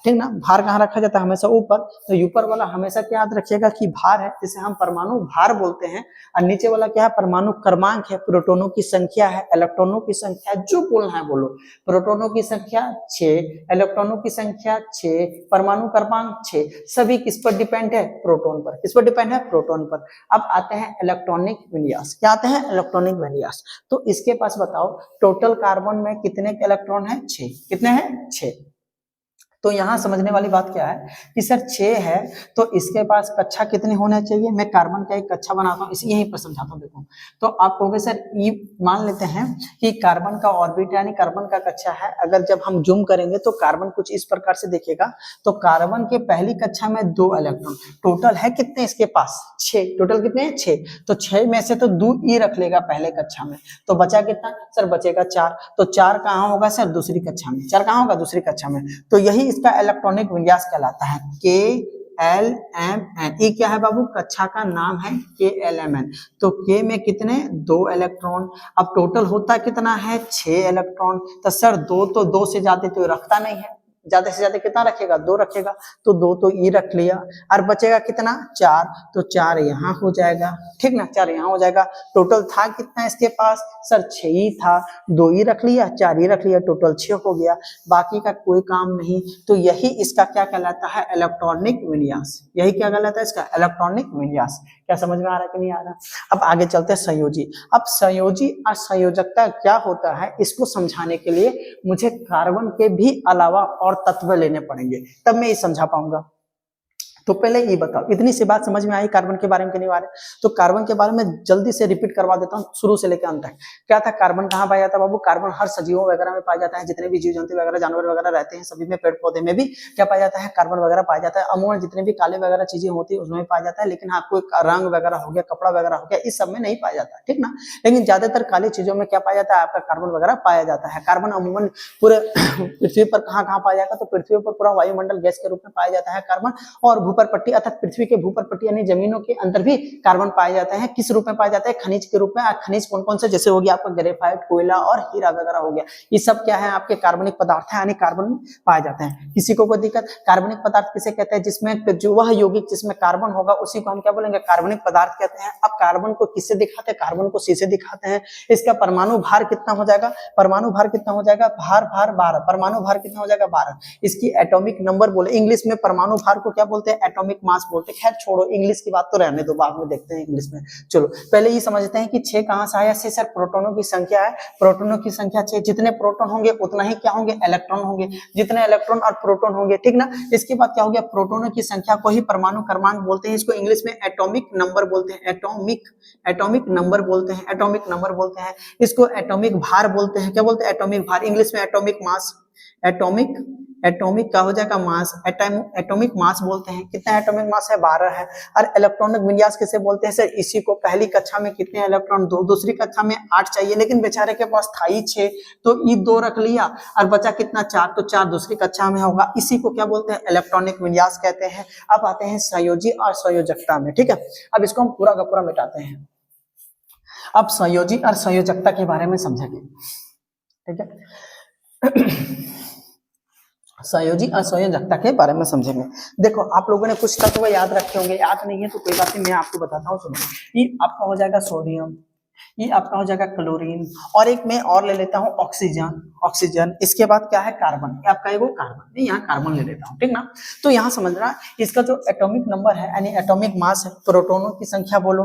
ठीक ना। भार कहाँ रखा जाता है? हमेशा ऊपर। तो ऊपर वाला हमेशा क्या याद रखिएगा कि भार है, जिसे हम परमाणु भार बोलते हैं। और नीचे वाला क्या है? परमाणु क्रमांक है, प्रोटॉनों की संख्या है, इलेक्ट्रॉनों की संख्या, जो बोलना है बोलो। प्रोटॉनों की संख्या 6, इलेक्ट्रॉनों की संख्या 6, परमाणु क्रमांक 6। सभी किस पर डिपेंड है? प्रोटॉन पर। किस पर डिपेंड है? प्रोटॉन पर। अब आते हैं इलेक्ट्रॉनिक विन्यास। क्या आते हैं? इलेक्ट्रॉनिक विन्यास। तो इसके पास बताओ, टोटल कार्बन में कितने इलेक्ट्रॉन है? 6। कितने हैं? 6। तो यहाँ समझने वाली बात क्या है कि सर 6 है, तो इसके पास कक्षा कितनी होना चाहिए? मैं कार्बन का एक कक्षा बनाता हूँ, इसी यहीं पर समझाता हूँ। देखो, तो आप कहोगे सर ई, मान लेते हैं कि कार्बन का ऑर्बिट यानी कार्बन का कक्षा है। अगर जब हम जूम करेंगे तो कार्बन कुछ इस प्रकार से दिखेगा। तो कार्बन के पहली कक्षा में 2 इलेक्ट्रॉन, टोटल है कितने इसके पास? 6। टोटल कितने हैं? 6। तो 6 में से तो 2 ई रख लेगा पहले कक्षा में, तो बचा कितना? सर बचेगा 4। तो 4 कहाँ होगा सर? दूसरी कक्षा में। 4 कहाँ होगा? दूसरी कक्षा में। तो यही इसका इलेक्ट्रॉनिक विन्यास कहलाता है, KLMN। ये क्या है बाबू? कक्षा का नाम है KLMN। तो K में कितने? 2 इलेक्ट्रॉन। अब टोटल होता कितना है? 6 इलेक्ट्रॉन। तो सर 2 तो 2 से ज्यादा तो रखता नहीं है, ज्यादा से ज्यादा कितना रखेगा? 2 रखेगा। तो 2 तो ई रख लिया, और बचेगा कितना? 4। तो 4 यहाँ हो जाएगा, ठीक ना। 4 यहाँ हो जाएगा। टोटल था कितना इसके पास? सर 6 ही था। 2 ही रख लिया, 4 ही रख लिया, टोटल 6 हो गया। बाकी का कोई काम नहीं। तो यही इसका क्या कहलाता है? इलेक्ट्रॉनिक विन्यास। यही क्या कहलाता है? इसका इलेक्ट्रॉनिक विन्यास। क्या समझ में आ रहा है कि नहीं आ रहा? अब आगे चलते हैं संयोजी। अब संयोजी और संयोजकता क्या होता है, इसको समझाने के लिए मुझे कार्बन के भी अलावा और तत्व लेने पड़ेंगे, तब मैं ये समझा पाऊंगा। तो पहले ये बताओ, इतनी सी बात समझ में आई कार्बन के बारे में कि नहीं आ रहा? तो कार्बन के बारे में जल्दी से रिपीट करवा देता हूँ, शुरू से लेकर अंत तक। क्या था? कार्बन कहाँ पाया जाता है बाबू? कार्बन हर सजीवों वगैरह में पाया जाता है। जितने भी जीव जंतु वगैरह, जानवर वगैरह रहते हैं, सभी में, पेड़ पौधे में भी क्या पाया जाता है? कार्बन वगैरह पाया जाता है। अमूमन जितने भी काले वगैरह चीजें होती है उसमें पाया जाता है, लेकिन हाँ कोई रंग वगैरह हो गया, कपड़ा वगैरह हो गया, इस सब में नहीं पाया जाता है, ठीक ना। लेकिन ज्यादातर काली चीजों में क्या पाया जाता है? आपका कार्बन वगैरह पाया जाता है। कार्बन अमूमन पूरे पृथ्वी पर कहाँ कहाँ पाया जाता है? तो पृथ्वी पर पूरा वायुमंडल गैस के रूप में पाया जाता है कार्बन। और भूपर पट्टी अर्थात पृथ्वी के भूपर पट्टी यानी जमीनों के अंदर भी कार्बन पाए जाते हैं। किस रूप में पाए जाते हैं? खनिज के रूप में। खनिज कौन कौन से? जैसे हो गया आपका ग्रेफाइट, कोयला और हीरा वगैरह हो गया। ये सब क्या है? आपके कार्बनिक पदार्थ है, यानी कार्बन पाए जाते हैं। किसी को कोई दिक्कत? कार्बनिक पदार्थ किसे कहते हैं? जिसमें जो वह यौगिक जिसमें कार्बन होगा उसी को हम क्या बोलेंगे? कार्बनिक पदार्थ कहते हैं। अब कार्बन को किससे दिखाते हैं? कार्बन को सी से दिखाते हैं। इसका परमाणु भार कितना हो जाएगा? परमाणु भार कितना हो जाएगा? भार 12। परमाणु भार कितना हो जाएगा? 12। इसकी एटॉमिक नंबर बोले, इंग्लिश में परमाणु भार को क्या बोलते हैं? एटॉमिक मास बोलते हैं। खैर छोड़ो, इंग्लिश की बात तो रहने दो, बाद में देखते हैं इंग्लिश में। चलो पहले ये समझते हैं कि 6 कहां से आया? सर प्रोटॉनों की संख्या है, प्रोटॉनों की संख्या 6। जितने प्रोटॉन होंगे उतना ही क्या होंगे? इलेक्ट्रॉन होंगे। जितने इलेक्ट्रॉन और प्रोटॉन होंगे, ठीक ना। इसके बाद क्या हो गया? प्रोटॉनों की संख्या को ही परमाणु क्रमांक बोलते हैं। इसको इंग्लिश में एटॉमिक नंबर बोलते हैं। एटॉमिक नंबर बोलते हैं। एटॉमिक नंबर बोलते हैं। इसको एटॉमिक भार बोलते हैं। क्या बोलते हैं? एटॉमिक भार। इंग्लिश में एटॉमिक मास। एटॉमिक का हो जाएगा मास, एटॉमिक मास बोलते हैं। कितना एटॉमिक मास है? 12 है। और इलेक्ट्रॉनिक विन्यास किसे बोलते हैं? सर इसी को। पहली कक्षा में कितने इलेक्ट्रॉन? 2। दूसरी कक्षा में 8 चाहिए, लेकिन बेचारे के पास था ही 6, तो ये 2 रख लिया और बचा कितना? 4। तो 4 दूसरी कक्षा में होगा। इसी को क्या बोलते हैं? इलेक्ट्रॉनिक विन्यास कहते हैं। अब आते हैं संयोजी और संयोजकता में, ठीक है। अब इसको हम पूरा का पूरा मिटाते हैं। अब संयोजी और संयोजकता के बारे में समझेंगे, ठीक है। संयोजी और संयोजकता के बारे में समझेंगे। देखो आप लोगों ने कुछ तत्व याद रखे होंगे, याद नहीं है तो कोई बात नहीं, मैं आपको बताता हूँ। सुनो, ये आपका हो जाएगा सोडियम, ये आपका हो जाएगा क्लोरीन, और एक मैं और ले लेता हूँ ऑक्सीजन, ऑक्सीजन, इसके बाद क्या है कार्बन, ये आपका एगो कार्बन, मैं यहाँ कार्बन ले लेता हूँ, ठीक ना। तो यहाँ समझना इसका जो एटॉमिक नंबर है यानी एटॉमिक मास है, प्रोटोनों की संख्या बोलो,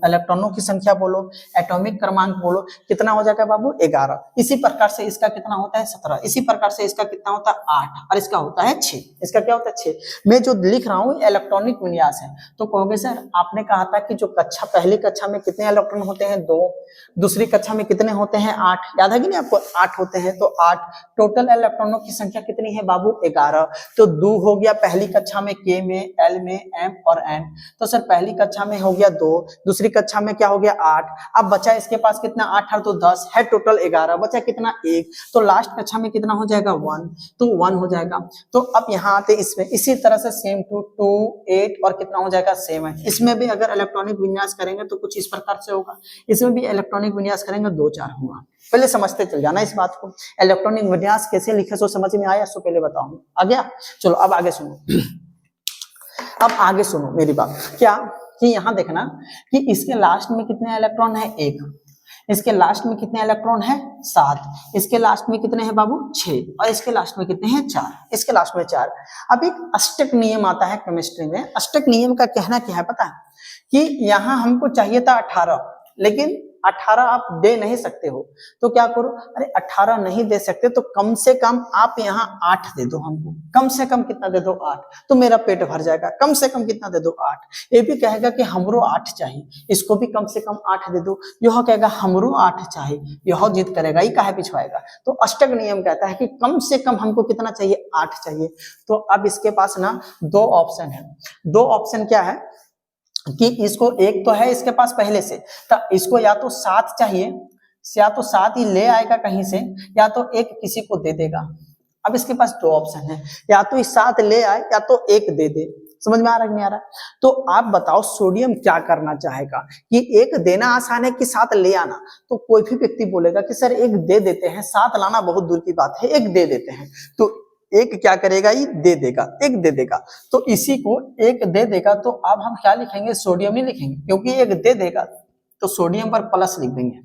इलेक्ट्रॉनों की संख्या बोलो, एटॉमिक क्रमांक बोलो, कितना हो जाएगा बाबू 11। इसी प्रकार से इसका कितना होता है 17, इसी प्रकार से इसका कितना होता है 8, और इसका होता है 6, इसका क्या होता है 6। मैं जो लिख रहा हूँ इलेक्ट्रॉनिक विन्यास है। तो कहोगे सर आपने कहा था कि जो कक्षा पहली कक्षा में कितने इलेक्ट्रॉन होते हैं 2, दूसरी कक्षा में कितने होते हैं 8, याद है कि नहीं आपको 8 होते हैं। तो 8 टोटल इलेक्ट्रॉनों की संख्या कितनी है बाबू 11। तो 2 हो गया पहली कक्षा में K में, L में, M और N। तो सर पहली कक्षा में हो गया 2, दूसरी कक्षा में क्या हो गया 8, अब बचा इसके पास कितना 8 और 2 10 है, टोटल 11, बचा कितना 1। तो लास्ट कक्षा में कितना हो जाएगा 1, तो 1 हो जाएगा। तो अब यहाँ आते इसमें इसी तरह से सेम टू 2 8 और कितना हो जाएगा 7। इसमें भी अगर इलेक्ट्रॉनिक विन्यास करेंगे तो कुछ इस प्रकार से होगा, इसमें भी इलेक्ट्रॉनिक विन्यास करेंगे 2 4 होगा। पहले समझते चल जाना इस बात को, इलेक्ट्रॉनिक विन्यास कैसे लिखे सो समझ में आया, सो पहले बताऊंगा। आ गया, चलो अब आगे सुनो। अब आगे सुनो मेरी बात, क्या कि यहाँ देखना कि इसके लास्ट में कितने इलेक्ट्रॉन है 1, इसके लास्ट में कितने इलेक्ट्रॉन है 7, इसके लास्ट में कितने हैं बाबू 6, और इसके लास्ट में कितने हैं 4, इसके लास्ट में 4। अब एक अष्टक नियम आता है केमिस्ट्री में, अष्टक नियम का कहना क्या है पता है कि यहाँ हमको चाहिए था 18, लेकिन 18 आप दे नहीं सकते हो, तो क्या करो, अरे 18 नहीं दे सकते तो कम से कम आप यहाँ 8 दे दो हमको, कम से कम कितना दे दो 8, तो मेरा पेट भर जाएगा। कम से कम कितना दे दो 8, ये भी कहेगा कि हमरो 8 चाहिए, इसको भी कम से कम 8 दे दो, यह कहेगा हमरो 8 चाहिए, यह जिद करेगा, ये काहे पिछवाएगा। तो अष्टक नियम कहता है कि कम से कम हमको कितना चाहिए 8 चाहिए। तो अब इसके पास ना 2 ऑप्शन है, 2 ऑप्शन क्या है कि इसको एक तो है इसके पास पहले से, तो इसको या तो 7 चाहिए, या तो 7 ही ले आएगा कहीं से, या तो 1 किसी को दे देगा। अब इसके पास 2 ऑप्शन है, या तो 7 ले आए या तो 1 दे दे। समझ में आ रहा है कि नहीं आ रहा? तो आप बताओ सोडियम क्या करना चाहेगा, कि 1 देना आसान है कि 7 ले आना। तो कोई भी व्यक्ति बोलेगा कि सर 1 दे देते हैं, 7 लाना बहुत दूर की बात है, 1 दे देते हैं। तो 1 क्या करेगा, ये दे देगा, 1 दे देगा, तो इसी को 1 दे देगा। तो अब हम क्या लिखेंगे, सोडियम नहीं लिखेंगे, क्योंकि 1 दे देगा तो सोडियम पर प्लस लिख देंगे।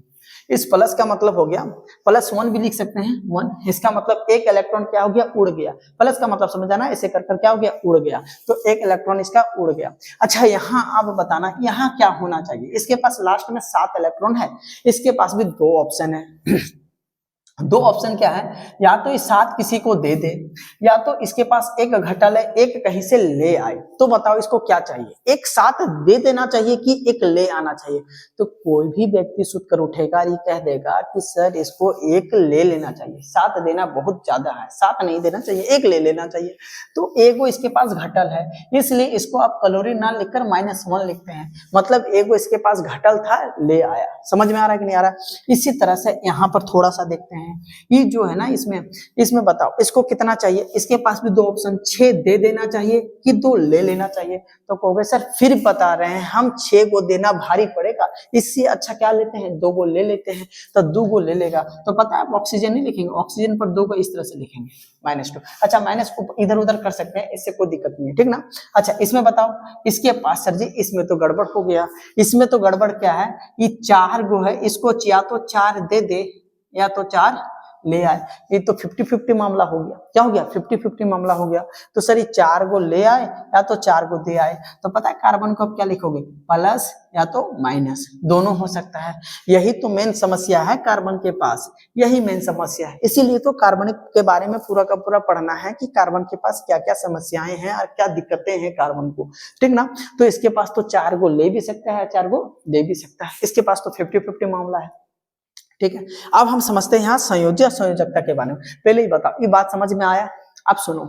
इस प्लस का मतलब हो गया +1 भी लिख सकते हैं 1, इसका मतलब 1 इलेक्ट्रॉन क्या हो गया, उड़ गया। प्लस का मतलब समझ जाना, ऐसे कर कर क्या हो गया, उड़ गया, तो 1 इलेक्ट्रॉन इसका उड़ गया। अच्छा यहाँ आप बताना यहाँ क्या होना चाहिए, इसके पास लास्ट में 7 इलेक्ट्रॉन है, इसके पास भी 2 ऑप्शन है। 2 ऑप्शन क्या है, या तो इस 7 किसी को दे दे, या तो इसके पास 1 घटल है, 1 कहीं से ले आए। तो बताओ इसको क्या चाहिए, 1 7 दे देना चाहिए कि 1 ले आना चाहिए। तो कोई भी व्यक्ति सुत कर उठेगा, ये कह देगा कि सर इसको 1 ले लेना चाहिए, 7 देना बहुत ज्यादा है, 7 नहीं देना चाहिए, 1 ले लेना चाहिए। तो 1 इसके पास घटल है, इसलिए इसको आप कैलोरी ना लिखकर -1 लिखते हैं, मतलब 1 इसके पास घटल था, ले आया। समझ में आ रहा है कि नहीं आ रहा? इसी तरह से यहाँ पर थोड़ा सा देखते हैं, ये जो है ना इसमें बताओ इसको कितना चाहिए, इसके पास भी 2 ऑप्शन, 6 दे देना चाहिए कि 2 ले लेना चाहिए। तो कहोगे सर फिर बता रहे हैं हम 6 को देना भारी पड़ेगा, इससे अच्छा क्या लेते हैं 2 को ले लेते हैं। तो 2 को ले लेगा, तो पता है ऑक्सीजन नहीं लिखेंगे, ऑक्सीजन पर 2 को इस तरह से लिखेंगे -2। अच्छा माइनस को इधर उधर कर सकते हैं, इससे कोई दिक्कत नहीं है, ठीक ना। अच्छा इसमें बताओ, इसके पास सर जी इसमें तो गड़बड़ हो गया, इसमें तो गड़बड़ क्या है, ये 4 गो है, इसको या तो 4 दे दे या तो 4 ले आए, ये तो 50-50 मामला हो गया। क्या हो गया, 50-50 मामला हो गया। तो सर ये 4 को ले आए या तो 4 को दे आए। तो पता है कार्बन को अब क्या लिखोगे, प्लस या तो माइनस, दोनों हो सकता है। यही तो मेन समस्या है कार्बन के पास, यही मेन समस्या है। इसीलिए तो कार्बन के बारे में पूरा का पूरा पढ़ना है कि कार्बन के पास क्या क्या समस्याएं हैं और क्या दिक्कतें हैं कार्बन को, ठीक ना। तो इसके पास तो 4 को ले भी सकता है, 4 को दे भी सकता है, इसके पास तो 50-50 मामला है, ठीक है। अब हम समझते हैं यहाँ संयोज्य संयोजकता के बारे में। पहले ही बताओ, ये बात समझ में आया? अब सुनो,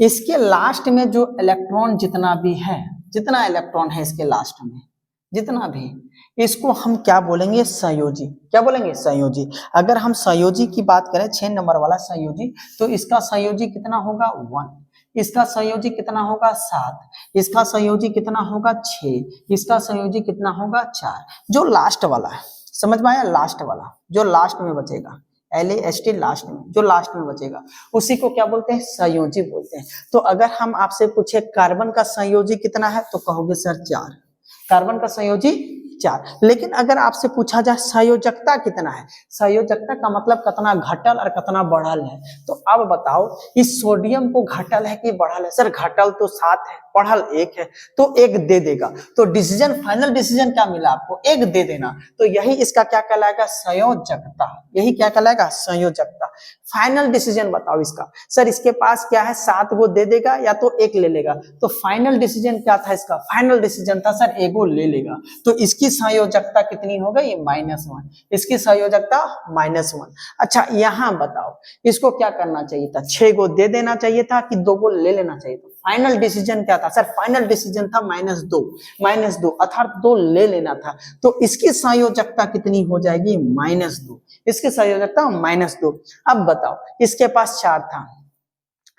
इसके लास्ट में जो इलेक्ट्रॉन जितना भी है, जितना इलेक्ट्रॉन है इसके लास्ट में जितना भी, इसको हम क्या बोलेंगे, संयोजी। क्या बोलेंगे, संयोजी। अगर हम संयोजी की बात करें 6 नंबर वाला संयोजी, तो इसका संयोजी कितना होगा 1, इसका संयोजी कितना होगा 7, इसका संयोजी कितना होगा 6, इसका संयोजी कितना होगा 4। जो लास्ट वाला है, समझ में आया, लास्ट वाला जो लास्ट में बचेगा, LAST लास्ट में, जो लास्ट में बचेगा उसी को क्या बोलते हैं, संयोजी बोलते हैं। तो अगर हम आपसे पूछे कार्बन का संयोजी कितना है, तो कहोगे सर 4, कार्बन का संयोजी 4। लेकिन अगर आपसे पूछा जाए संयोजकता कितना है, संयोजकता का मतलब कितना घटल और कितना बढ़ल है, तो अब बताओ इस सोडियम को घटल है कि बढ़ल है? सर घटल तो 7 है, बढ़ल 1 है, तो 1 दे देगा। तो डिसीजन, फाइनल डिसीजन क्या मिला आपको? 1 दे देना। तो यही इसका क्या कहलाएगा? संयोजकता। यही क्या कहलाएगा? संयोजकता। फाइनल डिसीजन बताओ इसका। सर इसके पास क्या है? 7 वो दे देगा या तो 1 ले लेगा। तो फाइनल डिसीजन क्या था इसका? फाइनल डिसीजन था सर 1 वो ले लेगा। तो इसकी संयोजकता कितनी हो गई? -1। इसकी संयोजकता -1। अच्छा यहां बताओ इसको क्या करना चाहिए था? 6 को दे देना चाहिए था कि 2 को ले लेना चाहिए था? फाइनल डिसीजन क्या था सर? फाइनल डिसीजन था -2 अर्थात 2 ले लेना था। तो इसकी संयोजकता कितनी हो जाएगी? -2। इसकी संयोजकता -2। अब बताओ इसके पास 4 था,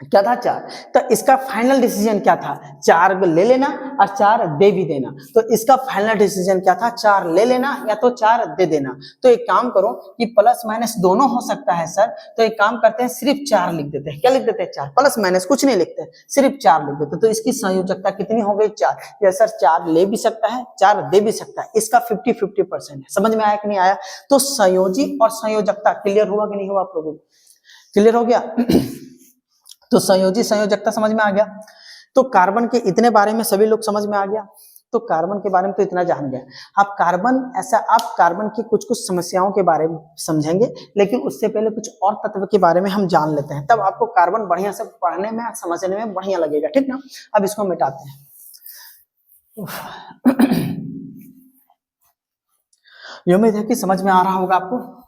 क्या था? 4। तो इसका फाइनल डिसीजन क्या था? 4 ले लेना और 4 दे भी देना। तो इसका फाइनल डिसीजन क्या था? 4 ले लेना या तो 4 दे देना। तो एक काम करो कि प्लस माइनस दोनों हो सकता है सर, तो एक काम करते हैं सिर्फ 4 लिख देते हैं। क्या लिख देते हैं? 4। प्लस माइनस कुछ नहीं लिखते, सिर्फ 4 लिख देते। तो इसकी संयोजकता कितनी हो गई? 4। या सर 4 ले भी सकता है, 4 दे भी सकता है। इसका 50-50% है। समझ में आया कि नहीं आया? तो संयोजी और संयोजकता क्लियर हुआ कि नहीं हुआ आप लोगों को? क्लियर हो गया? तो संयोजी संयोजकता समझ में आ गया। तो कार्बन के इतने बारे में सभी लोग समझ में आ गया। तो कार्बन के बारे में तो इतना जान गए। आप कार्बन की कुछ कुछ समस्याओं के बारे में समझेंगे, लेकिन उससे पहले कुछ और तत्व के बारे में हम जान लेते हैं, तब आपको कार्बन बढ़िया से पढ़ने में समझने में बढ़िया लगेगा। ठीक ना? अब इसको मिटाते हैं। ये उम्मीद है कि समझ में आ रहा होगा आपको।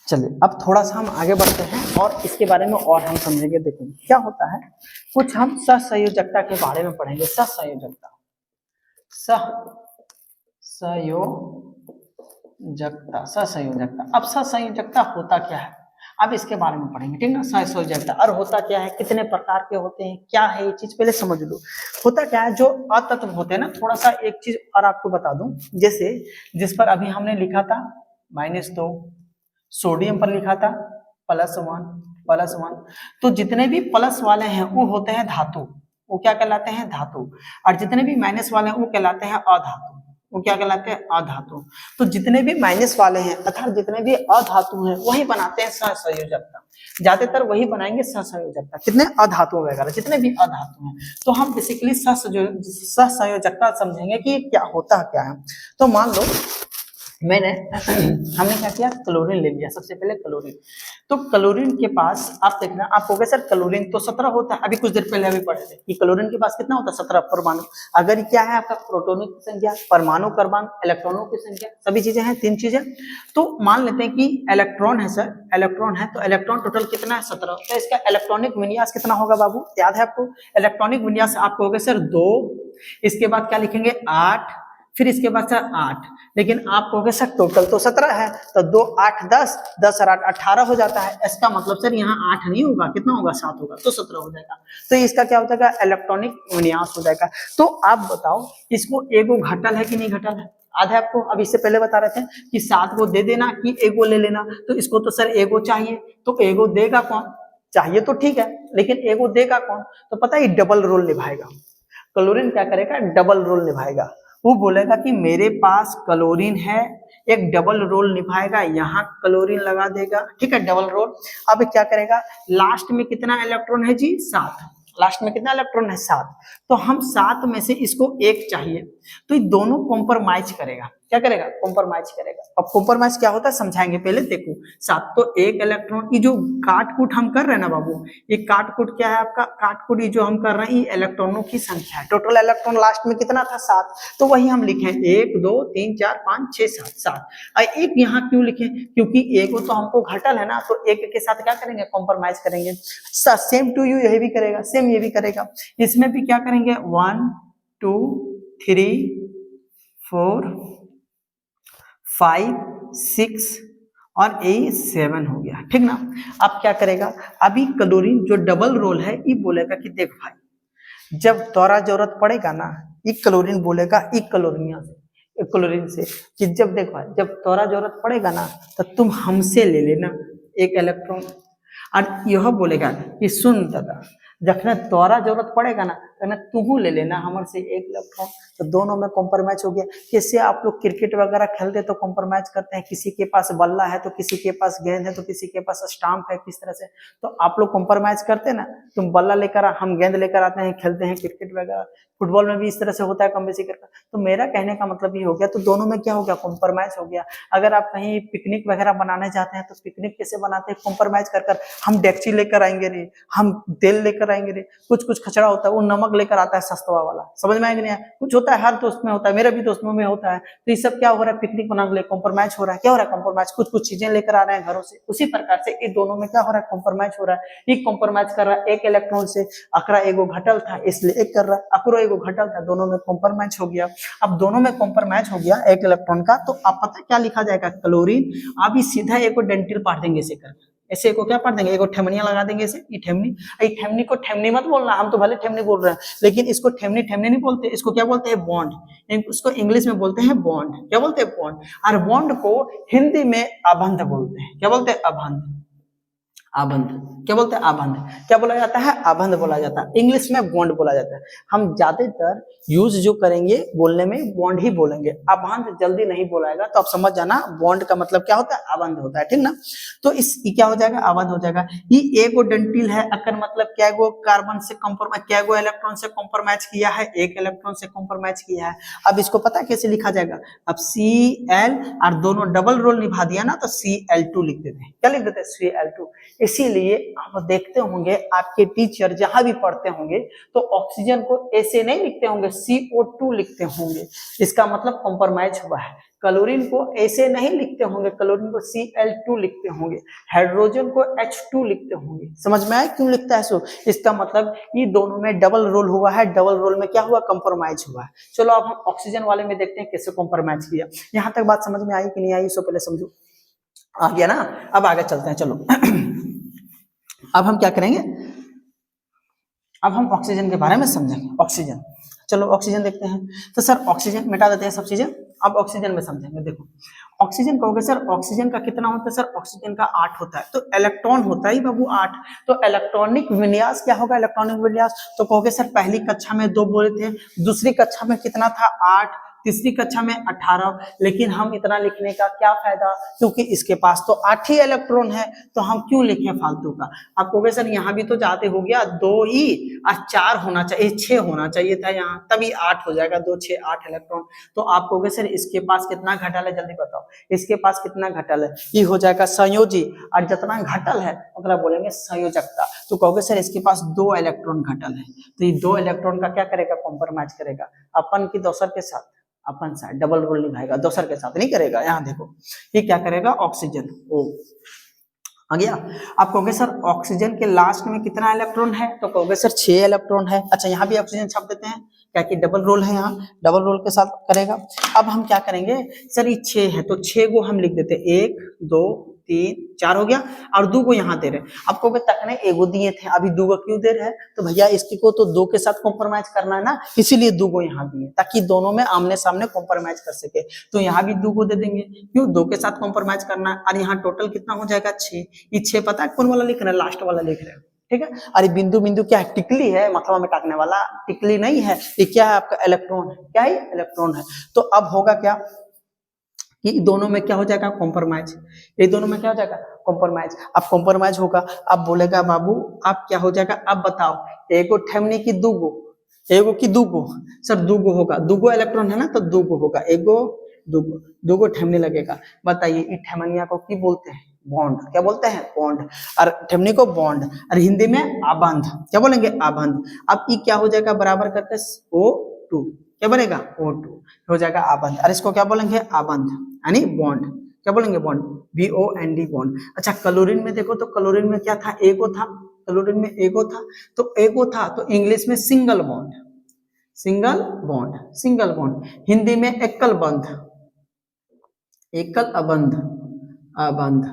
चलिए अब थोड़ा सा हम आगे बढ़ते हैं और इसके बारे में और हम समझेंगे। देखो क्या होता है, कुछ हम सहसंयोजकता के बारे में पढ़ेंगे। सहसंयोजकता, सहसंयोजकता। अब सहसंयोजकता होता क्या है, अब इसके बारे में पढ़ेंगे। ठीक ना? सहसंयोजकता और होता क्या है, कितने प्रकार के होते हैं, क्या है, ये चीज पहले समझ लो। होता क्या है, जो अतत्व होते हैं ना, थोड़ा सा एक चीज और आपको बता दूं, जैसे जिस पर अभी हमने लिखा था -2, सोडियम पर लिखा था +1। तो जितने भी प्लस वाले हैं वो होते हैं धातु, वो क्या कहलाते हैं? धातु। और जितने भी माइनस वाले हैं वो कहलाते हैं अधातु। वो क्या कहलाते हैं? अधातु। तो जितने भी माइनस वाले हैं अर्थात जितने भी अधातु हैं वही बनाते हैं सहसंयोजकता। ज्यादातर वही बनाएंगे सहसंयोजकता। कितने? अधातु वगैरह जितने भी अधातु हैं। तो हम बेसिकली सहसंयोजकता समझेंगे कि क्या होता क्या है। तो मान लो हमने क्या किया? क्लोरीन ले लिया। सबसे पहले क्लोरीन। तो क्लोरीन के पास आप देखना, आप कहोगे सर क्लोरीन तो 17 होता है। अभी कुछ देर पहले अभी पढ़े थे कि क्लोरीन के पास कितना होता है? 17 परमाणु। अगर क्या है आपका? प्रोटोनों की संख्या, परमाणु क्रमांक, इलेक्ट्रॉनों की संख्या, सभी चीजें हैं, 3 चीजें। तो मान लेते हैं कि इलेक्ट्रॉन है सर, इलेक्ट्रॉन है, तो इलेक्ट्रॉन टोटल कितना है? 17। तो इसका इलेक्ट्रॉनिक विन्यास कितना होगा बाबू? याद है आपको? इलेक्ट्रॉनिक विन्यास आप कहोगे सर 2, इसके बाद क्या लिखेंगे? 8, फिर इसके बाद सर 8। लेकिन आप कहोगे सर टोटल तो 17 है, तो 2 8 10, 10 और 8 18 हो जाता है। इसका मतलब सर यहाँ 8 नहीं होगा, कितना होगा? 7 होगा, तो 17 हो जाएगा। तो इसका क्या हो जाएगा? इलेक्ट्रॉनिक विन्यास हो जाएगा। तो आप बताओ इसको एगो घटल है कि नहीं घटल है? आधा आपको अब इससे पहले बता रहे थे कि 7 को दे देना कि एगो ले लेना। तो इसको तो सर एगो चाहिए, तो एगो देगा कौन? चाहिए तो ठीक है, लेकिन एगो देगा कौन? तो पता है डबल रोल निभाएगा। क्लोरीन क्या करेगा? डबल रोल निभाएगा। वो बोलेगा कि मेरे पास क्लोरीन है, एक डबल रोल निभाएगा, यहाँ क्लोरीन लगा देगा। ठीक है, डबल रोल। अब क्या करेगा? लास्ट में कितना इलेक्ट्रॉन है जी? 7। लास्ट में कितना इलेक्ट्रॉन है? 7। तो हम 7 में से इसको 1 चाहिए, तो ये दोनों कॉम्प्रोमाइज करेगा। क्या करेगा? कॉम्प्रोमाइज करेगा। अब कॉम्प्रोमाइज क्या होता है समझाएंगे, पहले देखो। 7 तो 1 इलेक्ट्रॉन की जो काट कूट हम कर रहे हैं ना बाबू, ये काट कूट क्या है आपका? काट कूट जो हम कर रहे हैं ये इलेक्ट्रॉनों की संख्या है। टोटल इलेक्ट्रॉन लास्ट में कितना था? 7। तो वही हम लिखे 1 2 3 4 5 6 7। और एक यहाँ क्यों लिखे? क्योंकि एगो तो हमको घटल है ना, तो एक के साथ क्या करेंगे? कॉम्प्रोमाइज करेंगे। सेम टू यू यही भी करेगा, सेम ये भी करेगा। इसमें भी क्या करेंगे? 1 2 3 4 5 6 और ये 7 हो गया। ठीक ना? अब क्या करेगा? अभी क्लोरीन जो डबल रोल है ये बोलेगा कि देख भाई, जब तोरा जरूरत पड़ेगा ना, ये क्लोरीन बोलेगा, ये क्लोरीन क्लोरीन से कि जब देखो जब तोरा जरूरत पड़ेगा ना तो तुम हमसे ले लेना एक इलेक्ट्रॉन। और यह बोलेगा कि सुन दादा जखने तोरा जरूरत पड़ेगा ना तखने तुहू ले लेना हमर से एक इलेक्ट्रॉन। तो दोनों में कॉम्प्रोमाइज हो गया। जैसे आप लोग क्रिकेट वगैरह खेलते तो कॉम्प्रोमाइज करते हैं, किसी के पास बल्ला है तो किसी के पास गेंद है तो किसी के पास स्टाम्प है, किस तरह से तो आप लोग कॉम्प्रोमाइज करते हैं ना। तुम बल्ला लेकर हम गेंद लेकर आते हैं, खेलते हैं क्रिकेट वगैरह, फुटबॉल में भी इस तरह से होता है कम बेसी करके। तो मेरा कहने का मतलब ये हो गया, तो दोनों में क्या हो गया, कॉम्प्रोमाइज हो गया। अगर आप कहीं पिकनिक वगैरह बनाने जाते हैं तो पिकनिक कैसे बनाते हैं, कॉम्प्रोमाइज कर कर। हम डेक्ची लेकर आएंगे रे, हम तेल लेकर आएंगे रे, कुछ कुछ खचड़ा होता है वो नमक लेकर आता है सस्ता वाला, समझ में आएगा नहीं, कुछ होता है हर दोस्त में होता है, मेरा भी दोस्तों में होता है। तो ये सब क्या हो रहा है, पिकनिक बनाने के लिए कॉम्प्रोमाइज हो रहा है। क्या हो रहा है कॉम्प्रोमाइज, कुछ कुछ चीजें लेकर आ रहे हैं घरों से। उसी प्रकार से ये दोनों में क्या हो रहा है, कॉम्प्रोमाइज हो रहा है। ये कॉम्प्रोमाइज कर रहा है एक इलेक्ट्रॉन से, अकरा एगो घटल था इसलिए एक कर रहा है, अकरो एगो घटल था, दोनों में कॉम्प्रोमाइज हो गया। अब दोनों में कॉम्प्रोमाइज हो गया एक इलेक्ट्रॉन का, तो आप पता क्या लिखा जाएगा, क्लोरीन। आप ही सीधा एगो डेंटिल पाट देंगे ऐसे करके, ऐसे को क्या पढ़ देंगे, एगो ठेमनिया लगा देंगे ऐसे, ये ठेमनी। ये ठेमनी को ठेमनी मत बोलना, हम तो भले ठेमनी बोल रहे हैं लेकिन इसको ठेमनी ठेमनी नहीं बोलते, इसको क्या बोलते हैं, बॉन्ड। उसको इंग्लिश में बोलते हैं बॉन्ड। क्या बोलते हैं, बॉन्ड। और बॉन्ड को हिंदी में अबंध बोलते हैं। क्या बोलते हैं, अबंध। आबंध क्या बोलते हैं, आबंध। क्या बोला जाता है, आबंध बोला जाता है। इंग्लिश में बॉन्ड बोला जाता है। हम ज्यादातर यूज जो करेंगे बोलने में बॉन्ड ही बोलेंगे, आबंध जल्दी नहीं बोलाएगा। तो आप समझ जाना बॉन्ड का मतलब क्या होता है, आबंध होता है, ठीक ना। तो इस क्या हो जाएगा, आबंध हो जाएगा। ये एगो डेंटिल है, अकर मतलब क्या गो कार्बन से कॉम्प्रोमाइज, क्या गो इलेक्ट्रॉन से कॉम्प्रोमाइज किया है, एक इलेक्ट्रॉन से कॉम्प्रोमाइज किया है। अब इसको पता कैसे लिखा जाएगा, अब Cl और दोनों डबल रोल निभा दिया ना तो Cl2 लिख देते हैं। क्या लिख देते हैं, Cl2। इसीलिए आप देखते होंगे आपके टीचर जहां भी पढ़ते होंगे तो ऑक्सीजन को ऐसे नहीं लिखते होंगे, CO2 लिखते होंगे। इसका मतलब कॉम्प्रोमाइज हुआ है। क्लोरीन को ऐसे नहीं लिखते होंगे, क्लोरीन को Cl2 लिखते होंगे। हाइड्रोजन को H2 लिखते होंगे। समझ में आया क्यों लिखता है सो, इसका मतलब ये दोनों में डबल रोल हुआ है। डबल रोल में क्या हुआ, कॉम्प्रोमाइज हुआ है। चलो अब हम ऑक्सीजन वाले में देखते हैं कैसे कॉम्प्रोमाइज किया। यहां तक बात समझ में आई कि नहीं आई, इसको पहले समझो। आ गया ना, अब आगे चलते हैं। चलो अब हम क्या करेंगे, अब हम ऑक्सीजन के बारे में समझेंगे। ऑक्सीजन, चलो ऑक्सीजन देखते हैं। तो सर ऑक्सीजन मिटा देते हैं सब चीजें, अब ऑक्सीजन में समझेंगे। देखो ऑक्सीजन कहोगे सर ऑक्सीजन का कितना होता है, सर ऑक्सीजन का 8 होता है। तो इलेक्ट्रॉन होता ही बाबू 8, तो इलेक्ट्रॉनिक विन्यास क्या होगा, इलेक्ट्रॉनिक विन्यास। तो कहोगे सर पहली कक्षा में 2 बोले थे, दूसरी कक्षा में कितना था, 8, तीसरी कक्षा में 18। लेकिन हम इतना लिखने का क्या फायदा, क्योंकि इसके पास तो 8 ही इलेक्ट्रॉन है, तो हम क्यों लिखें फालतू का। आप कहोगे सर यहाँ भी तो जाते हो गया 2 ही और 4 होना चाहिए, 6 होना चाहिए था यहाँ, तभी 8 हो जाएगा, 2 6 8 इलेक्ट्रॉन। तो आप कहोगे सर इसके पास कितना घटल है, जल्दी बताओ इसके पास कितना घटल है। ये हो जाएगा संयोजी, और जितना घटल है ओकरा बोलेंगे संयोजकता। तो कहोगे सर इसके पास 2 इलेक्ट्रॉन घटल है, तो ये 2 इलेक्ट्रॉन का क्या करेगा, कॉम्प्रोमाइज करेगा अपन की दोसर के साथ, अपन साथ डबल रोल निभाएगा, दोसर के साथ नहीं करेगा। यहाँ देखो ये क्या करेगा, ऑक्सीजन ओ आ गया। आप कहोगे सर ऑक्सीजन के लास्ट में कितना इलेक्ट्रॉन है, तो कहोगे सर 6 इलेक्ट्रॉन है। अच्छा यहाँ भी ऑक्सीजन छाप देते हैं, क्या कि डबल रोल है, यहाँ डबल रोल के साथ करेगा। अब हम क्या करेंगे, सर ये 6 है तो 6 को हम लिख देते हैं, 1 2 3 4 हो गया, और 2 को यहाँ दे रहे। अब कहोगे तकने एगो दिए थे, अभी 2 को क्यों दे रहे हैं, तो भैया इसकी को तो 2 के साथ कॉम्प्रोमाइज करना है ना, इसीलिए 2 को यहाँ दिए ताकि दोनों में आमने सामने कॉम्प्रोमाइज कर सके। तो यहाँ भी 2 को दे देंगे, क्यों 2 के साथ कॉम्प्रोमाइज करना है। और यहाँ टोटल कितना हो जाएगा, 6। ये 6 पता है कौन वाला लिख रहे हैं, लास्ट वाला लिख रहे हैं, ठीक है। अरे बिंदु बिंदु क्या है, टिकली है, मतलब में टाकने वाला टिकली नहीं है, ये क्या है आपका इलेक्ट्रॉन है, क्या है इलेक्ट्रॉन है। तो अब होगा क्या कि दोनों में क्या हो जाएगा, कॉम्प्रोमाइज। ये दोनों में क्या हो जाएगा, कॉम्प्रोमाइज। अब कॉम्प्रोमाइज होगा, अब बोलेगा बाबू अब क्या हो जाएगा, अब बताओ एगो ठेमनी की 2 गो, एगो की 2 गो, सर 2 गो होगा, 2 गो इलेक्ट्रॉन है ना तो 2 गो होगा, एगो 2 गो ठेमनी लगेगा। बताइए इस ठेमनिया को की बोलते हैं, बॉन्ड। क्या बोलते हैं, बॉन्ड। और ठेमनी को बॉन्ड, और हिंदी में आबंध। क्या बोलेंगे, आबंध। अब ये क्या हो जाएगा, बराबर करके O2, क्या बनेगा, O2 हो जाएगा आबंध। और इसको क्या बोलेंगे, आबंध यानी बॉन्ड। क्या बोलेंगे, बॉन्ड, BOND बॉन्ड। अच्छा क्लोरीन में देखो तो क्लोरीन में क्या था, एगो था, क्लोरीन में एगो था, तो एगो था तो इंग्लिश में single bond, single bond, single bond. Hindi में एकल बंध, एकल अबंध, अबंध।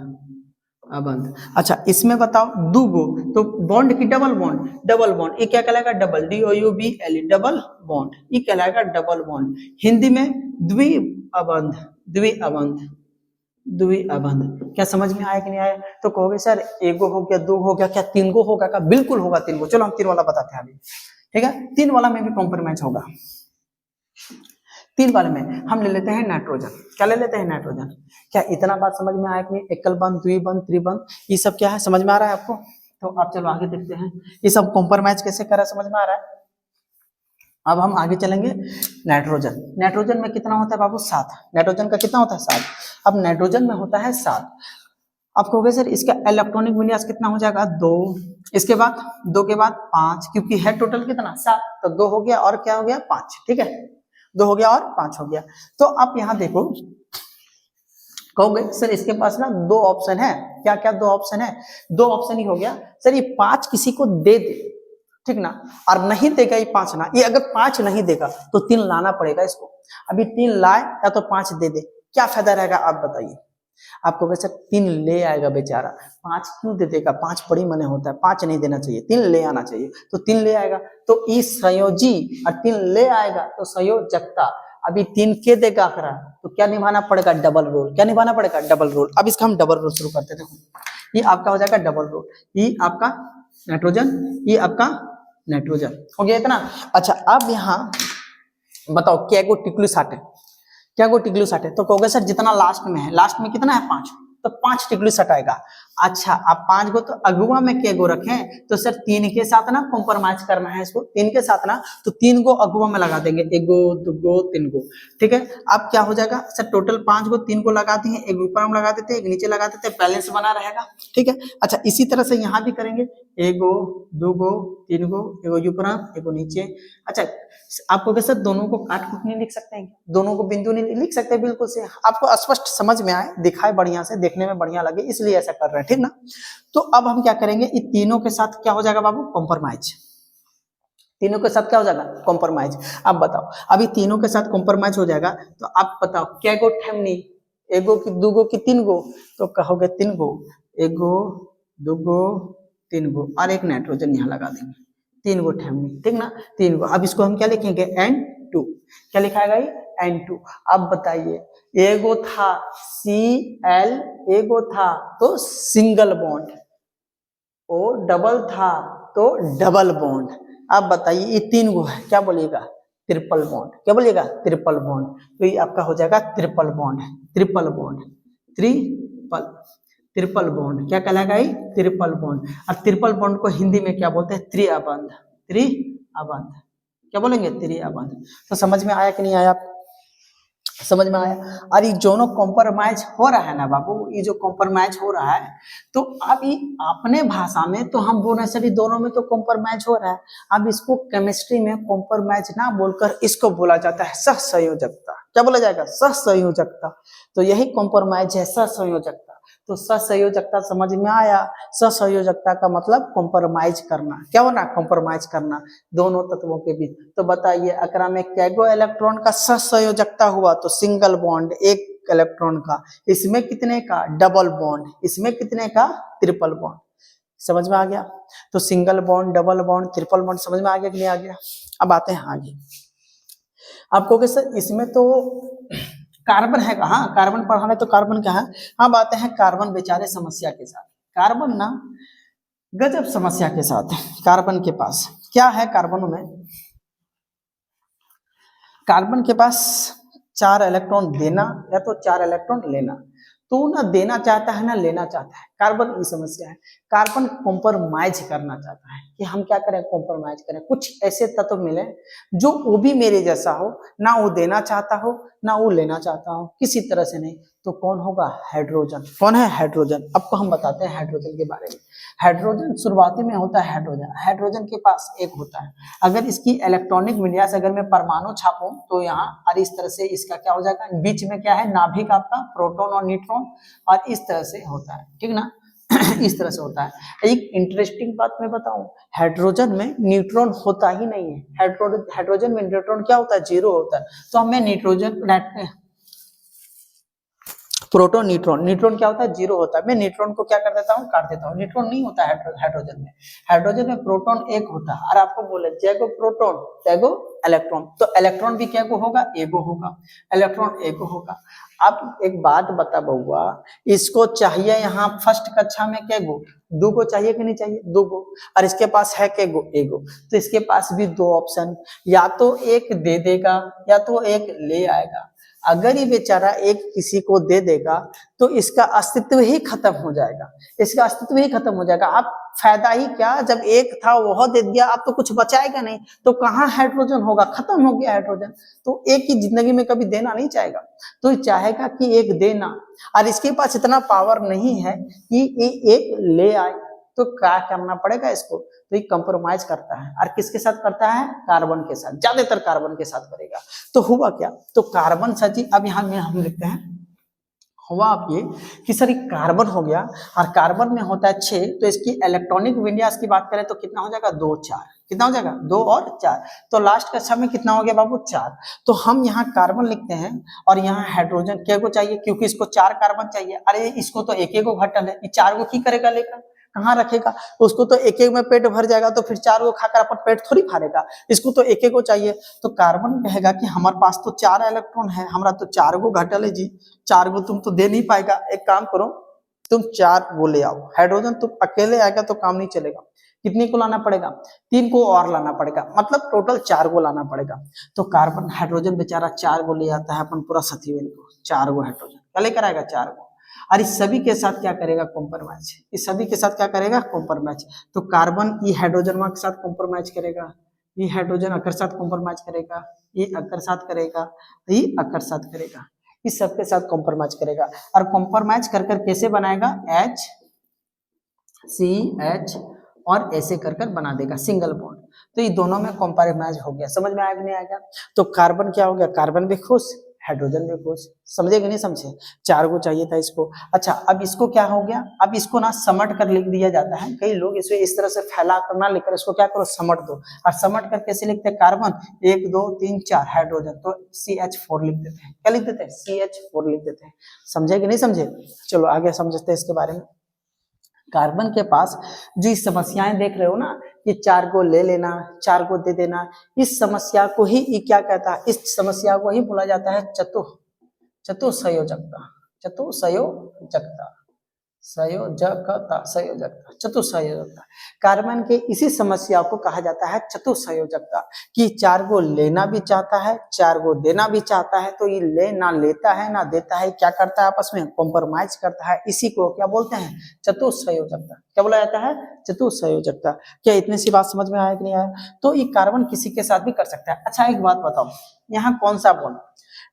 अबंध। अच्छा इसमें बताओ दुगो, तो बॉन्ड की डबल बॉन्ड, डबल बॉन्ड ये क्या कहलाएगा, डबल, DOUBL, डबल बॉन्ड, ये कहलाएगा डबल बॉन्ड। हिंदी में द्वि अबंध, द्वि अबंध, द्वि अबंध। क्या समझ में आया कि नहीं आया? तो कहोगे सर एगो हो गया, दो हो गया, क्या तीन गो होगा? क्या बिल्कुल होगा तीन गो। चलो हम तीन वाला बताते हैं अभी, ठीक है। तीन वाला में भी कॉम्प्रोमाइज होगा। तीन वाले में हम ले लेते हैं नाइट्रोजन। क्या ले लेते हैं? नाइट्रोजन। क्या इतना बात समझ में आया कि एकल बंध, द्विबंध, त्रिबंध, ये सब क्या है, समझ में आ रहा है आपको? तो आप चलो आगे देखते हैं ये सब कॉम्प्रोमाइज कैसे करा, समझ में आ रहा है? अब हम आगे चलेंगे। नाइट्रोजन, नाइट्रोजन में कितना होता है बाबू? 7। नाइट्रोजन का कितना होता है? 7। अब नाइट्रोजन में होता है 7। आप कहोगे सर इसका इलेक्ट्रॉनिक विन्यास कितना हो जाएगा? 2। इसके बाद 2 के बाद 5, क्योंकि है टोटल कितना? 7। तो 2 हो गया और क्या हो गया? 5, ठीक है। 2 हो गया और 5 हो गया। तो आप यहाँ देखो, कहोगे सर इसके पास ना 2 ऑप्शन है। क्या क्या 2 ऑप्शन है? 2 ऑप्शन ही हो गया सर, ये 5 किसी को दे दे, ठीक ना, और नहीं देगा ये 5 ना, ये अगर 5 नहीं देगा तो 3 लाना पड़ेगा इसको। अभी 3 लाए या तो 5 दे दे, क्या फायदा रहेगा आप बताइए? आपको वैसे 3 ले आएगा बेचारा, 5 क्यों दे देगा? 5 बड़ी मने होता है, 5 नहीं देना चाहिए, 3 ले आना चाहिए। तो 3 ले आएगा तो इस संयोजी, और 3 ले आएगा तो संयोजकता। अभी 3 के देगा आखरा, तो क्या निभाना पड़ेगा? Double role. क्या निभाना पड़ेगा? Double role. अब इसका हम डबल रोल शुरू करते हैं। देखो ये आपका हो जाएगा डबल रोल, ये आपका नाइट्रोजन, ये आपका नाइट्रोजन हो गया इतना। अच्छा अब यहाँ बताओ क्या गो टिक्लू साटे, क्या गो टिक्लू साटे? तो कहोगे सर जितना लास्ट में है, लास्ट में कितना है? 5, तो 5 टिक्लू सटाएगा। अच्छा आप 5 गो, तो अगुआ में क्या गो रखें? तो सर 3 के साथ ना कॉम्प्रोमाइज करना है इसको, 3 के साथ ना, तो 3 गो अगुआ में लगा देंगे, 1 गो 2 गो 3 गो, ठीक है। अब क्या हो जाएगा सर? टोटल 5 गो, 3 को लगा दिए, एक ऊपर में लगा देते हैं, एक नीचे लगा देते हैं, बैलेंस बना रहेगा, ठीक है। अच्छा इसी तरह से यहाँ भी करेंगे, 1 गो 2 गो 3 गो, एगो ऊपर एगो नीचे। अच्छा आपको सर दोनों को काट कूट नहीं लिख सकते हैं? दोनों को बिंदु नहीं लिख सकते? बिल्कुल से आपको स्पष्ट समझ में आए, दिखाए बढ़िया से, देखने में बढ़िया लगे, इसलिए ऐसा कर रहे हैं, ठीक ना। तो अब हम क्या करेंगे, इन तीनों के साथ क्या हो जाएगा बाबू? कॉम्प्रोमाइज। तीनों के साथ क्या हो जाएगा? कॉम्प्रोमाइज। अब बताओ, अभी तीनों के साथ कॉम्प्रोमाइज हो जाएगा, तो आप बताओ क्या गो ठेमनी? एगो की, दूगो की, 3 गो? तो कहोगे 3 गो, 1 गो 2 गो 3 गो, और एक नाइट्रोजन यहाँ लगा देंगे, 3 गो ठेमनी, ठीक ना, 3 गो। अब इसको हम क्या लिखेंगे? N2। क्या लिखाएगा ये? N2। अब बताइए, एगो था Cl, एगो था तो सिंगल बॉन्ड, ओ डबल था तो डबल बॉन्ड। अब बताइए ये 3 गो है, क्या बोलिएगा? Triple bond. क्या बोलिएगा? Triple bond. तो ये आपका हो जाएगा triple bond, triple bond, triple, triple bond. क्या कहलाएगा ये? Triple bond. और ट्रिपल बॉन्ड को हिंदी में क्या बोलते हैं? त्रिअबंध, त्रिअबंध। क्या बोलेंगे? त्रिअबंध। तो समझ में आया कि नहीं आया? समझ में आया? और ये दोनों कॉम्प्रोमाइज हो रहा है ना बाबू, ये जो कॉम्प्रोमाइज हो रहा है, तो अब ये अपने भाषा में तो हम बोल रहे हैं सर दोनों में तो कॉम्प्रोमाइज हो रहा है। अब इसको केमिस्ट्री में कॉम्प्रोमाइज ना बोलकर इसको बोला जाता है सहसंयोजकता। क्या बोला जाएगा? सहसंयोजकता। तो यही कॉम्प्रोमाइज है, सहसंयोजकता। तो सहसंयोजकता समझ में आया? सहसंयोजकता का मतलब कॉम्प्रोमाइज करना। क्या होना? कॉम्प्रोमाइज करना दोनों तत्वों के बीच। तो बताइए अकरा में कैगो इलेक्ट्रॉन का सहसंयोजकता हुआ? तो सिंगल बॉन्ड, एक इलेक्ट्रॉन का। इसमें कितने का? Double bond. इसमें कितने का? Triple bond. समझ में आ गया? तो single bond, double bond, triple bond समझ में आ गया कि नहीं आ गया? अब आते हैं आगे। आप कहोगे सर इसमें तो कार्बन है कहाँ? कार्बन पढ़ा है तो कार्बन क्या है? अब आते हैं कार्बन बेचारे समस्या के साथ। कार्बन ना गजब समस्या के साथ है। कार्बन के पास क्या है? कार्बन में, कार्बन के पास 4 इलेक्ट्रॉन देना या तो 4 इलेक्ट्रॉन लेना। तो ना देना चाहता है ना लेना चाहता है। कार्बन की समस्या है। कार्बन कॉम्प्रोमाइज करना चाहता है कि हम क्या करें? कॉम्प्रोमाइज करें, कुछ ऐसे तत्व मिले जो वो भी मेरे जैसा हो, ना वो देना चाहता हो ना वो लेना चाहता हो, किसी तरह से नहीं। तो कौन होगा? हाइड्रोजन। कौन है? हाइड्रोजन। आपको हम बताते हैं हाइड्रोजन के बारे में। हाइड्रोजन शुरुआती में होता है हाइड्रोजन। हाइड्रोजन के पास एक होता है, अगर इसकी इलेक्ट्रॉनिक विन्यास अगर मैं परमाणु छापूं तो यहाँ और इस तरह से इसका क्या हो जाएगा? बीच में क्या है? नाभिक आपका, प्रोटॉन और न्यूट्रॉन, और इस तरह से होता है, ठीक ना। इस तरह से होता है। एक इंटरेस्टिंग बात मैं बताऊं, हाइड्रोजन में न्यूट्रॉन होता ही नहीं है। हाइड्रोजन में न्यूट्रॉन क्या होता है? 0 होता है। तो हमें नाइट्रोजन प्रोटॉन न्यूट्रॉन, न्यूट्रॉन क्या होता है, जीरो होता है। मैं न्यूट्रॉन को क्या कर देता हूँ, काट देता हूँ। न्यूट्रॉन नहीं होता है हाइड्रोजन में, हाइड्रोजन में प्रोटॉन एक होता है। और आपको बोले जैगो प्रोटॉन जैगो इलेक्ट्रॉन, तो इलेक्ट्रॉन भी क्या होगा, एगो होगा, इलेक्ट्रॉन एगो होगा। अब एक बात बता बउआ, इसको चाहिए यहाँ फर्स्ट कक्षा में क्या गो, दो को चाहिए कि नहीं चाहिए, दो गो, और इसके पास है क्या गो, एगो। तो इसके पास भी दो ऑप्शन, या तो एक दे देगा या तो एक ले आएगा। अगर ये बेचारा एक किसी को दे देगा तो इसका अस्तित्व ही खत्म हो जाएगा, इसका अस्तित्व ही खत्म हो जाएगा। आप फायदा ही क्या, जब एक था वह दे दिया, अब तो कुछ बचाएगा नहीं, तो कहाँ हाइड्रोजन होगा, खत्म हो गया हाइड्रोजन। तो एक की जिंदगी में कभी देना नहीं चाहेगा, तो ये चाहेगा कि एक देना, और इसके पास इतना पावर नहीं है कि ये एक ले आए। तो क्या करना पड़ेगा इसको, तो ये कंप्रोमाइज करता है। और किसके साथ करता है, कार्बन के साथ, ज्यादातर कार्बन के साथ करेगा। तो हुआ क्या, तो कार्बन सची, अब यहाँ में हम लिखते हैं, हुआ अब ये कि सर कार्बन हो गया, और कार्बन में होता है 6, तो इसकी इलेक्ट्रॉनिक विन्यास की बात करें तो कितना हो जाएगा, 2 4, कितना हो जाएगा, 2 और 4, तो लास्ट कक्षा में कितना हो गया बाबू, 4। तो हम यहाँ कार्बन लिखते हैं, और यहाँ हाइड्रोजन क्या को चाहिए, क्योंकि इसको 4 कार्बन चाहिए। अरे इसको तो एक एक घटल है, 4 को की करेगा, लेकर कहाँ रखेगा, उसको तो एक एक में पेट भर जाएगा, तो फिर 4 को खाकर अपन पेट थोड़ी भरेगा, इसको तो एक एक को चाहिए। तो कार्बन कहेगा कि हमारे पास तो 4 इलेक्ट्रॉन है, हमारा तो 4 को घटल है जी, 4 को तुम तो दे नहीं पाएगा, एक काम करो तुम 4 वो ले आओ। हाइड्रोजन तुम अकेले आएगा तो काम नहीं चलेगा, कितने को लाना पड़ेगा, 3 को और लाना पड़ेगा, मतलब टोटल 4 को लाना पड़ेगा। तो कार्बन हाइड्रोजन बेचारा 4 को ले आता है अपन पूरा सतीवन को, 4 को हाइड्रोजन क्या लेकर आएगा, 4 को। और इस सभी के साथ क्या करेगा, कॉम्प्रोमाइज, इस सभी के साथ क्या करेगा, कॉम्प्रोमाइज। तो कार्बन ये हाइड्रोजन के साथ कॉम्प्रोमाइज करेगा, ये हाइड्रोजन अकर साथ कॉम्प्रोमाइज करेगा, ये अकर साथ करेगा, ये अकर साथ करेगा, इस सब के साथ कॉम्प्रोमाइज करेगा। और कॉम्प्रोमाइज कर कर कैसे बनाएगा, HCH और ऐसे कर कर बना देगा सिंगल बॉन्ड। तो ये दोनों में कॉम्प्रोमाइज हो गया, समझ में आया कि नहीं आएगा। तो कार्बन क्या हो गया, कार्बन भी खुश, हाइड्रोजन भी खुश, समझे कि नहीं समझे, 4 को चाहिए था इसको। अच्छा अब इसको क्या हो गया, अब इसको ना समट कर लिख दिया जाता है, कई लोग इसे इस तरह से फैला कर ना लिखकर इसको क्या करो, समट दो। और समट कर कैसे लिखते हैं, कार्बन 1 2 3 4 हाइड्रोजन, तो CH4 लिख देते हैं, क्या लिख देते हैं, CH4 लिख देते हैं। समझे कि नहीं समझे, चलो आगे समझते हैं इसके बारे में। कार्बन के पास जो इस समस्याएं देख रहे हो ना, ये 4 को ले लेना, 4 को दे देना, इस समस्या को ही ये क्या कहता है, इस समस्या को ही बोला जाता है चतुसंयोजकता, चतुसंयोजकता, चतुसंयोजकता। कार्बन के इसी समस्या को कहा जाता है चतुसंयोजकता, कि 4 को लेना भी चाहता है, 4 को देना भी चाहता है, तो ये ले ना लेता है ना देता है, क्या करता है, आपस में कॉम्प्रोमाइज करता है। इसी को क्या बोलते हैं, चतुसंयोजकता। क्या बोला जाता है, चतुसंयोजकता। क्या इतनी सी बात समझ में आया कि नहीं आया। तो ये कार्बन किसी के साथ भी कर सकता है। अच्छा एक बात बताओ, यहाँ कौन सा बॉन्ड,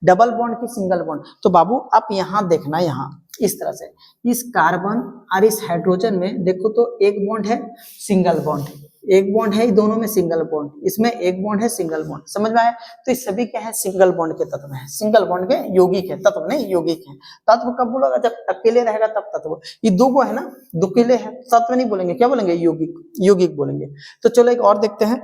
डबल बॉन्ड की सिंगल बॉन्ड। तो बाबू आप यहाँ देखना, यहाँ इस तरह से इस कार्बन और इस हाइड्रोजन में देखो तो एक बॉन्ड है सिंगल बॉन्ड, एक बॉन्ड है, दोनों में सिंगल बॉन्ड, इसमें एक बॉन्ड है सिंगल बॉन्ड, समझ में आया। तो ये सभी क्या है, सिंगल बॉन्ड के तत्व है, सिंगल बॉन्ड के यौगिक है, तत्व नहीं यौगिक है। तत्व कब बोलोगा, जब अकेले रहेगा तब तत्व। ये दो को है ना, दो अकेले है, तत्व नहीं बोलेंगे, क्या बोलेंगे, यौगिक, यौगिक बोलेंगे। तो चलो एक और देखते हैं,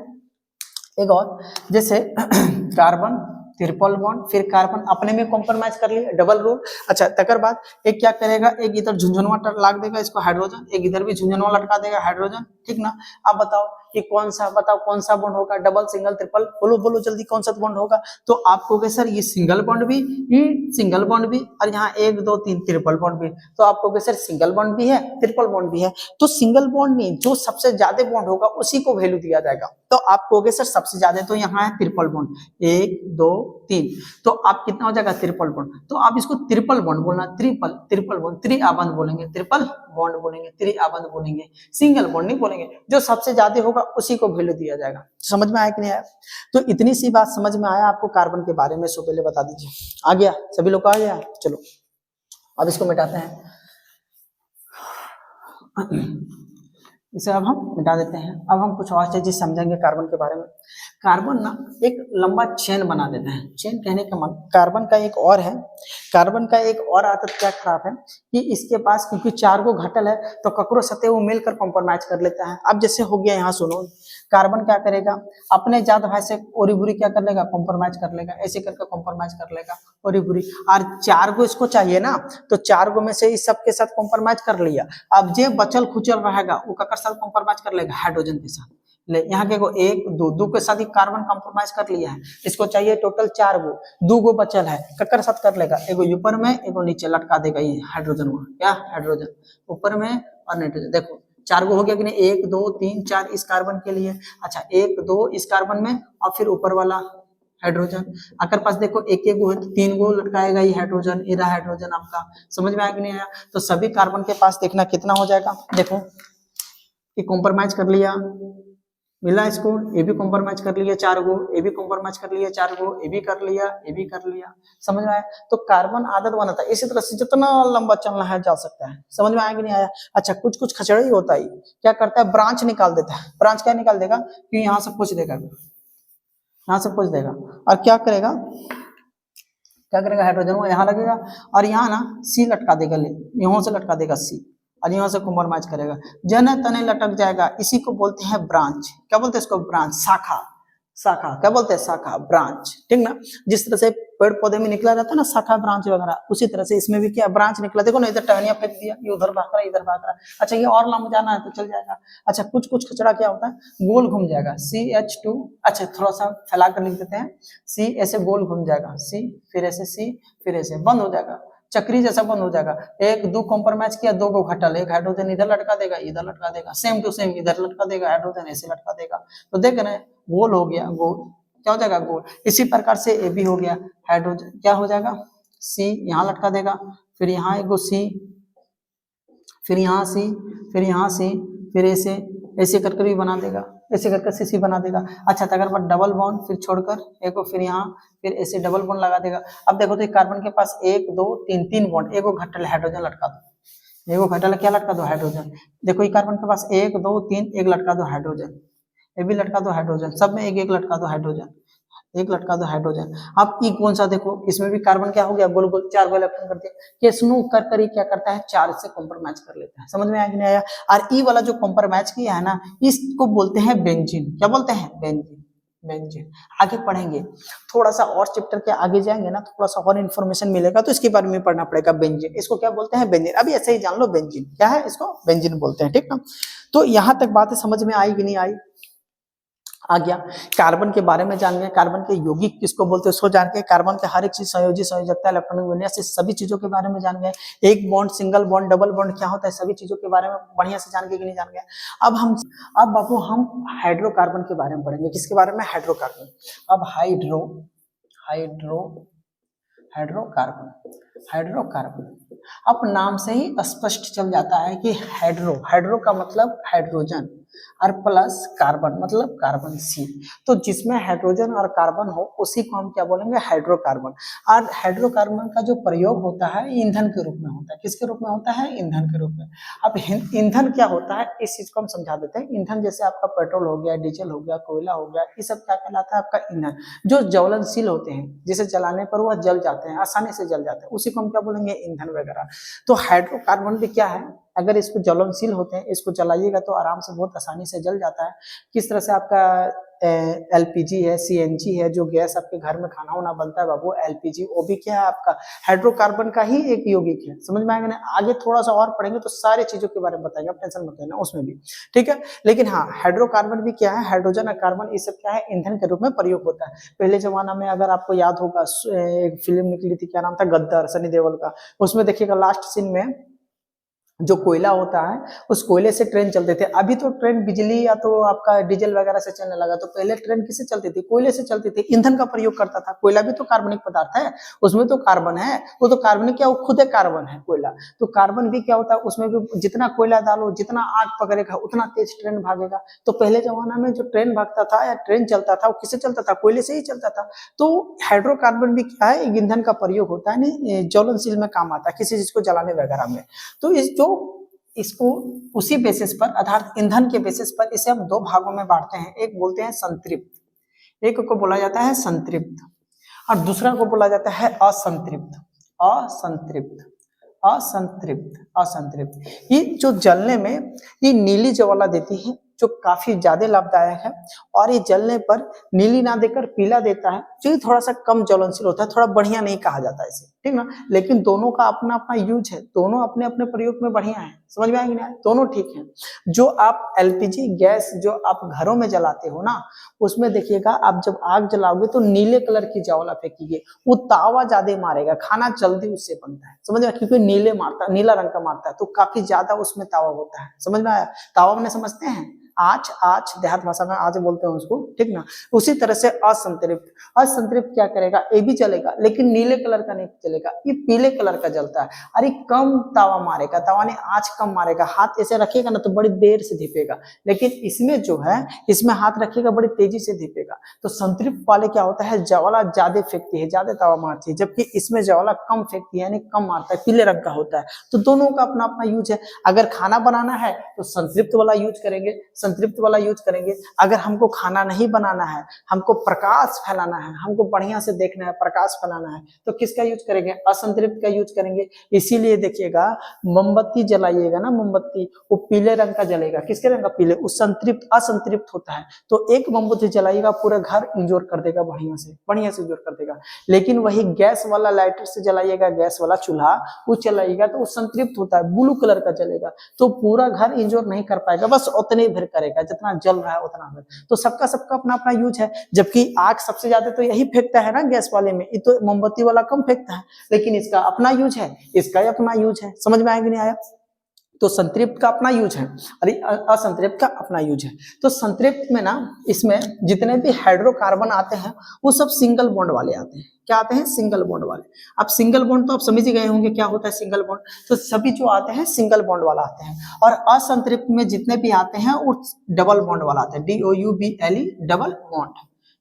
एक और जैसे कार्बन ट्रिपल बॉन्ड, फिर कार्बन अपने में कॉम्प्रोमाइज कर लिया, डबल रोल। अच्छा तकर बाद एक क्या करेगा, एक इधर झुंझुनवा लाग देगा इसको हाइड्रोजन, एक इधर भी झुंझुनवा लटका देगा हाइड्रोजन, ठीक ना। अब बताओ कि कौन सा, बताओ कौन सा बॉन्ड होगा, डबल सिंगल ट्रिपल, बोलो बोलो जल्दी कौन सा बॉन्ड होगा। तो आपको कहे सर ये सिंगल बॉन्ड भी, ये सिंगल बॉन्ड भी, और यहाँ 1 2 3 ट्रिपल बॉन्ड भी। तो आपको कहे सर सिंगल बॉन्ड भी है ट्रिपल बॉन्ड भी है। तो सिंगल बॉन्ड में जो सबसे ज्यादा बॉन्ड होगा उसी को वैल्यू दिया जाएगा। तो आप कहोगे सर सबसे ज्यादा तो यहाँ है ट्रिपल बॉन्ड, 1 2 3, तो आप कितना हो जाएगा, ट्रिपल बॉन्ड। तो आप इसको ट्रिपल बॉन्ड बोलना, ट्रिपल ट्रिपल बॉन्ड, त्रिआबंध बोलेंगे, ट्रिपल बॉन्ड बोलेंगे, त्रिआबंध बोलेंगे, सिंगल बॉन्ड नहीं बोलेंगे। जो सबसे ज्यादा होगा उसी को वैल्यू दिया जाएगा। समझ में आया कि नहीं आया। तो इतनी सी बात समझ में आया आपको कार्बन के बारे में, सो पहले बता दीजिए। आ गया, सभी लोग आ गया। चलो अब इसको मिटाते हैं, इसे अब हम मिटा देते हैं। अब हम कुछ और चीजें समझेंगे कार्बन के बारे में। कार्बन ना एक लंबा चेन बना देते हैं, चेन कहने का मतलब कार्बन का एक और है, कार्बन का एक और आदत क्या खराब है कि इसके पास क्योंकि 4 को घटल है तो ककरो सते वो मिलकर कॉम्प्रोमाइज कर लेता है। अब जैसे हो गया यहाँ सुनो, कार्बन क्या करेगा, अपने जात भाई से ओरी बुरी क्या कर लेगा, कॉम्प्रोमाइज कर लेगा, ऐसे करके कॉम्प्रोमाइज कर लेगा ओरी बुरी। और 4 गो इसको चाहिए ना, तो 4 गो में से इस सब के साथ कॉम्प्रोमाइज कर लिया। अब जे बचल खुचल रहेगा वो ककर साथ कॉम्प्रोमाइज कर लेगा, हाइड्रोजन के साथ। ले यहाँ के को 1 2 2 के साथ ही कार्बन कॉम्प्रोमाइज कर लिया है, इसको चाहिए टोटल 4 गो, 2 गो बचल है, ककर साथ कर लेगा, एगो ऊपर में एगो नीचे लटका देगा ये हाइड्रोजन, क्या हाइड्रोजन ऊपर में और नाइट्रोजन। देखो 4 गो हो गया कि नहीं, 1 2 3 4 इस कार्बन के लिए, अच्छा 1 2 इस कार्बन में और फिर ऊपर वाला हाइड्रोजन। अगर पास देखो एक एक गो है तो 3 गो लटकाएगा ये हाइड्रोजन, ये रहा हाइड्रोजन आपका। समझ में आया कि नहीं आया? तो सभी कार्बन के पास देखना कितना हो जाएगा, देखो ये कॉम्प्रोमाइज कर लिया, मिला इसको, ये भी कॉम्प्रोमाइज कर लिया 4 गो, ये भी कॉम्प्रोमाइज कर लिया 4 गो, ये भी कर लिया, ये भी कर लिया। समझ में आया? तो कार्बन आदत बनाता है, इसी तरह से जितना लंबा चलना है जा सकता है। समझ में आया कि नहीं आया? अच्छा कुछ कुछ खचड़ा ही होता है, क्या करता है, ब्रांच निकाल देता है। ब्रांच क्या निकाल देगा कि यहाँ से पूछ देगा, यहाँ से पूछ देगा, और क्या करेगा, क्या करेगा, हाइड्रोजन को यहाँ लगेगा और यहाँ ना सी लटका देगा, ले यहाँ से लटका देगा सी, और यहाँ से कॉम्प्रोमाइज करेगा, जने तने लटक जाएगा। इसी को बोलते हैं ब्रांच। क्या बोलते हैं इसको, ब्रांच, शाखा। शाखा क्या बोलते हैं, शाखा, ब्रांच, ठीक ना। जिस तरह से पेड़ पौधे में निकला रहता है ना शाखा ब्रांच वगैरह, उसी तरह से इसमें भी क्या ब्रांच निकला। देखो ना इधर टहनिया फेंक दिया, ये उधर भाग रहा है, इधर भाग रहा है। अच्छा ये और लंबा जाना है तो चल जाएगा। अच्छा कुछ कुछ कचरा क्या होता है, गोल घूम जाएगा, CH2। अच्छा थोड़ा सा फैला कर लिख देते हैं, C ऐसे गोल घूम जाएगा, C फिर ऐसे C फिर ऐसे बंद हो जाएगा, चक्री जैसा बंद हो जाएगा। 1 2 कॉम्प्रोमाइज किया, 2 को घटल, एक हाइड्रोजन इधर लटका देगा, इधर लटका देगा, सेम टू सेम इधर लटका देगा हाइड्रोजन, ऐसे लटका देगा। तो देख रहे हैं गोल हो गया, गोल क्या हो जाएगा, गोल। इसी प्रकार से ये भी हो गया, हाइड्रोजन क्या हो जाएगा, C यहाँ लटका देगा, फिर यहाँ एगो C, फिर यहाँ C, फिर यहाँ C, फिर ऐसे ऐसे करके भी बना देगा, ऐसे करके CC बना देगा। अच्छा अगर बार डबल बॉन्ड फिर छोड़कर एक फिर यहाँ फिर ऐसे डबल बॉन्ड लगा देगा। अब देखो तो कार्बन के पास 1 2 3 3 बॉन्ड, एगो घटल हाइड्रोजन लटका दो, एगो घटल क्या लटका दो, हाइड्रोजन। देखो ये कार्बन के पास 1 2 3 एक लटका दो हाइड्रोजन, ये भी लटका दो हाइड्रोजन, सब में एक एक लटका दो हाइड्रोजन, एक लटका दो हाइड्रोजन। अब ई कौन सा, देखो इसमें भी कार्बन क्या हो गया, गोल गोल 4 गो इलेक्ट्रॉन करते हैं, ये स्नो कर कर क्या करता है, 4 से कॉम्प्रोमाइज कर लेता है। समझ में आया कि नहीं आया? और ई वाला जो कॉम्प्रोमाइज किया है ना, इसको बोलते हैं बेंजीन। क्या बोलते हैं, बेंजीन, बेंजीन। आगे पढ़ेंगे, थोड़ा सा और चैप्टर के आगे जाएंगे ना, थोड़ा सा और इन्फॉर्मेशन मिलेगा तो इसके बारे में पढ़ना पड़ेगा। बेंजीन, इसको क्या बोलते हैं, बेंजीन। अभी ऐसे ही जान लो बेंजीन क्या है, इसको बेंजीन बोलते हैं, ठीक ना। तो यहां तक बातें समझ में आई कि नहीं आई? आ गया। कार्बन के बारे में जान गए, कार्बन के यौगिक किसको बोलते हैं उसको जान गए, कार्बन के हर एक चीज संयोजी संयोजकता इलेक्ट्रॉनिक विन्यास से सभी चीजों के बारे में जान गए। एक bond, single bond, double bond क्या होता है, सभी चीजों के बारे में बढ़िया से जान गए कि नहीं जान गए। अब बाबू हम हाइड्रोकार्बन के बारे में पढ़ेंगे। किसके बारे में, हाइड्रोकार्बन। अब हाइड्रोकार्बन, हाइड्रोकार्बन अब नाम से ही स्पष्ट चल जाता है कि हाइड्रो का मतलब हाइड्रोजन और प्लस कार्बन मतलब कार्बन सी। तो जिसमें हाइड्रोजन और कार्बन हो उसी को हम क्या बोलेंगे, हाइड्रोकार्बन। और हाइड्रोकार्बन का जो प्रयोग होता है ईंधन के रूप में होता है। किसके रूप में होता है, ईंधन के रूप में। अब ईंधन क्या होता है इस चीज को हम समझा देते हैं। ईंधन जैसे आपका पेट्रोल हो गया, डीजल हो गया, कोयला हो गया, ये सब क्या कहलाता है, आपका ईंधन। जो ज्वलनशील होते हैं, जिसे जलाने पर वह जल जाते हैं, आसानी से जल जाते हैं, उसी को हम क्या बोलेंगे, ईंधन वगैरह। तो हाइड्रोकार्बन भी क्या है, अगर इसको ज्वलनशील होते हैं, इसको जलाइएगा तो आराम से बहुत आसानी से जल जाता है। किस तरह से आपका LPG है, CNG है, जो गैस आपके घर में खाना वाना बनता है बाबू, LPG, वो भी क्या है आपका हाइड्रोकार्बन का ही एक यौगिक है। समझ में आएगा ना? आगे थोड़ा सा और पढ़ेंगे तो सारी चीजों के बारे में बताएंगे, आप टेंशन मत लेना उसमें भी, ठीक है। लेकिन हाँ, हाइड्रोकार्बन भी क्या है, हाइड्रोजन और कार्बन ये सब क्या है, ईंधन के रूप में प्रयोग होता है। पहले जमाना में अगर आपको याद होगा, एक फिल्म निकली थी, क्या नाम था, गद्दार, सनी देओल का। उसमें देखिएगा लास्ट सीन में जो कोयला होता है, उस कोयले से ट्रेन चलते थे। अभी तो ट्रेन बिजली या तो आपका डीजल वगैरह से चलने लगा, तो पहले ट्रेन किससे चलती थी, कोयले से चलती थी, ईंधन का प्रयोग करता था। कोयला भी तो कार्बनिक पदार्थ है, उसमें तो कार्बन है, वो तो कार्बनिक क्या, वो खुद एक कार्बन है कोयला। तो कार्बन भी क्या होता है, उसमें भी जितना कोयला डालो, जितना आग पकड़ेगा, उतना तेज ट्रेन भागेगा। तो पहले जमाना में जो ट्रेन भागता था या ट्रेन चलता था, वो किससे चलता था, कोयले से ही चलता था। तो हाइड्रोकार्बन भी क्या है, ईंधन का प्रयोग होता है, नहीं ज्वलनशील में काम आता है, किसी चीज को जलाने वगैरह में। तो इसको उसी बेसिस पर, अर्थात ईंधन के बेसिस पर इसे हम 2 भागों में बांटते हैं। एक बोलते हैं संतृप्त, एक को बोला जाता है संतृप्त, और दूसरा को बोला जाता है असंतृप्त। असंतृप्त ये जो जलने में ये नीली ज्वाला देती है, जो काफी ज्यादा लाभदायक है, और ये जलने पर नीली ना देकर पीला देता है, जो थोड़ा सा कम ज्वलनशील होता है, थोड़ा बढ़िया नहीं कहा जाता है इसे, ठीक ना। लेकिन दोनों का अपना अपना यूज है, दोनों अपने अपने प्रयोग में बढ़िया है, समझ में आएगी ना, दोनों ठीक है। जो आप एलपीजी गैस जो आप घरों में जलाते हो ना, उसमें देखिएगा आप जब आग जलाओगे तो नीले कलर की ज्वाला फेंकीगे, वो तावा ज्यादा मारेगा, खाना जल्दी उससे बनता है, समझ में, क्योंकि नीला रंग का मारता है, तो काफी ज्यादा उसमें तावा होता है, समझ में आया। तावा मैंने समझते हैं, आँच, आँच देहात भाषा में आँच बोलते हैं उसको, ठीक ना। उसी तरह से असंतृप्त, असंतृप्त क्या करेगा, ये भी जलेगा लेकिन नीले कलर का नहीं जलेगा, ये पीले कलर का जलता है। अरे कम तावा मारेगा, तावा ने आँच कम मारेगा, हाथ ऐसे रखिएगा ना तो बड़ी देर से धिपेगा, लेकिन इसमें जो है, इसमें हाथ रखिएगा बड़ी तेजी से धिपेगा। तो संतृप्त वाले क्या होता है, ज्वाला ज्यादा फेंकती है, ज्यादा तावा मारती है, जबकि इसमें ज्वाला कम फेंकती है, यानी कम मारता है, पीले रंग का होता है। तो दोनों का अपना अपना यूज है। अगर खाना बनाना है तो संतृप्त वाला यूज करेंगे, संतृप्त वाला यूज करेंगे। अगर हमको खाना नहीं बनाना है, हमको प्रकाश फैलाना है, हमको बढ़िया से देखना है, प्रकाश फैलाना है, तो किसका यूज करेंगे, असंतृप्त का यूज करेंगे। इसीलिए देखिएगा मोमबत्ती जलाइएगा ना, मोमबत्ती वो पीले रंग का जलेगा, किसके रंग का, पीले, वो संतृप्त असंतृप्त होता है। तो एक मोमबत्ती जलाइएगा पूरा घर इंजोर कर देगा, बढ़िया से इंजोर कर देगा। लेकिन वही गैस वाला लाइटर से जलाइएगा, गैस वाला चूल्हा वो चलाइएगा तो वो संतृप्त होता है, ब्लू कलर का जलेगा, तो पूरा घर इंजोर नहीं कर पाएगा, बस उतने भर करेगा जितना जल रहा है उतना भर। तो सबका सबका अपना अपना यूज है। जबकि आग सबसे ज्यादा तो यही फेंकता है ना गैस वाले में, ये तो मोमबत्ती वाला कम फेंकता है, लेकिन इसका अपना यूज है, इसका अपना यूज है, समझ में आया कि नहीं आया। तो संतृप्त का अपना यूज है, अरे असंतृप्त का अपना यूज है। तो संतृप्त में ना, इसमें जितने भी हाइड्रोकार्बन आते हैं वो सब सिंगल बॉन्ड वाले आते हैं। क्या आते हैं, सिंगल बॉन्ड वाले। अब सिंगल बॉन्ड तो आप समझ ही गए होंगे क्या होता है सिंगल बॉन्ड, तो सभी जो आते हैं सिंगल बॉन्ड वाला आते हैं। और असंतृप्त में जितने भी आते हैं वो डबल बॉन्ड वाला आता है, DOUBLE, double bond,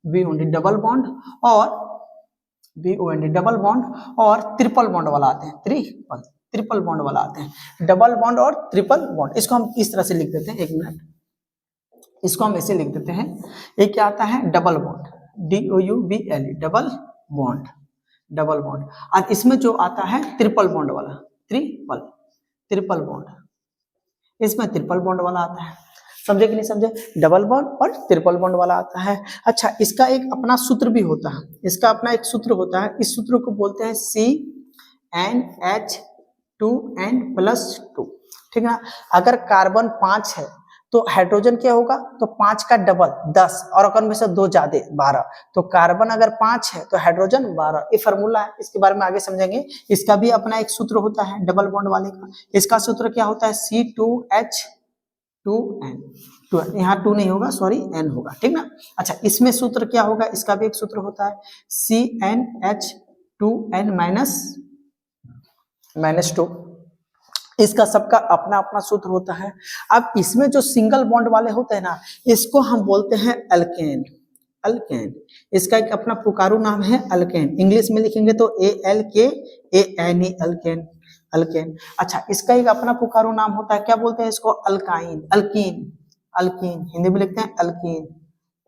BOND double bond, और BOND डबल बॉन्ड, और ट्रिपल बॉन्ड वाला आते हैं, ट्रिपल बॉन्ड वाला आते हैं, डबल बॉन्ड और ट्रिपल बॉन्ड। इसको हम इस तरह से लिख देते हैं, एक मिनट, इसको हम ऐसे लिख देते हैं। एक क्या आता है, double bond, DOUBLE, double bond, double bond. और इसमें जो आता है ट्रिपल बॉन्ड वाला, ट्रिपल बॉन्ड, इसमें ट्रिपल बॉन्ड वाला आता है, समझे कि नहीं समझे, डबल बॉन्ड और ट्रिपल बॉन्ड वाला आता है। अच्छा, इसका एक अपना सूत्र भी होता है, इसका अपना एक सूत्र होता है, इस सूत्र को बोलते हैं CnH2n+2, ठीक है ना। अगर कार्बन 5 है तो हाइड्रोजन क्या होगा, तो 5 का डबल 10, और अगर में से 2 ज्यादा 12, तो कार्बन अगर 5 है तो हाइड्रोजन 12। ये फार्मूला है, इसके बारे में आगे समझेंगे। इसका भी अपना एक सूत्र होता है डबल बॉन्ड वाले का, इसका सूत्र क्या होता है, C2H2n, यहाँ 2 नहीं होगा, सॉरी n होगा, ठीक ना। अच्छा, इसमें सूत्र क्या होगा, इसका भी एक सूत्र होता है CnH2n-2, इसका सबका अपना अपना सूत्र होता है। अब इसमें जो सिंगल बॉन्ड वाले होते हैं ना, इसको हम बोलते हैं अल्केन, अल्केन। इसका एक अपना पुकारू नाम है अल्केन, इंग्लिश में लिखेंगे तो ALKANE, अल्केन, अल्केन। अच्छा, इसका एक अपना पुकारू नाम होता है, क्या बोलते हैं इसको, अल्काइन, अल्कीन, अल्कीन, हिंदी में लिखते हैं अल्कीन,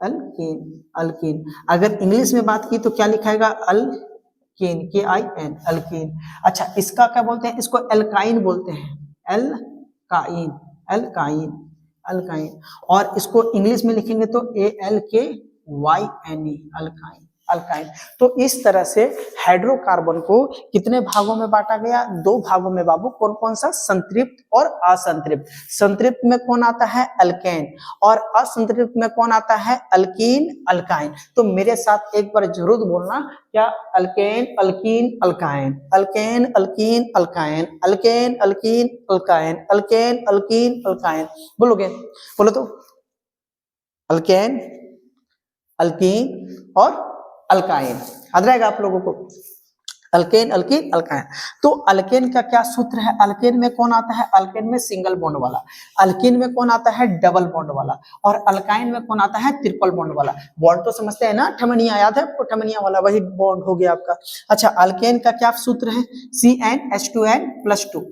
अल्कीन, अल्कीन। अगर इंग्लिश में बात की तो क्या लिखाएगा, KIN, अल्कीन। अच्छा, इसका क्या बोलते हैं, इसको एल्काइन बोलते हैं, एल्काइन, एल्काइन, अल्काइन। और इसको इंग्लिश में लिखेंगे तो ALKYNE, अल्काइन, अल्काइन। तो इस तरह से हाइड्रोकार्बन को कितने भागों में बांटा गया, 2 भागों में बाबू। कौन कौन सा, संतृप्त और असंतृप्त। संतृप्त में कौन आता है, अल्केन, और असंतृप्त में कौन आता है, अल्कीन, अल्काइन। तो मेरे साथ एक बार जरूर बोलना, क्या, alkane, alkyne, alkyne, alkane, alkyne, alkyne, alkane, alkyne, alkyne, alkane, alkyne, alkyne. बोलोगे, बोलो तो, अल्केन, अल्कीन और अल्काइन, याद रहेगा आप लोगों को, अल्केन, अल्कीन, अल्काइन। तो अल्केन का क्या सूत्र है, अल्केन में कौन आता है, अल्केन में सिंगल बॉन्ड वाला, अल्कीन में कौन आता है, डबल बॉन्ड वाला, और अल्काइन में कौन आता है, ट्रिपल बॉन्ड वाला। बॉन्ड तो समझते हैं ना, ठमनिया, याद है आपको, ठमनिया वाला वही बॉन्ड हो गया आपका। अच्छा, अल्केन का क्या सूत्र है, CnH2n+2,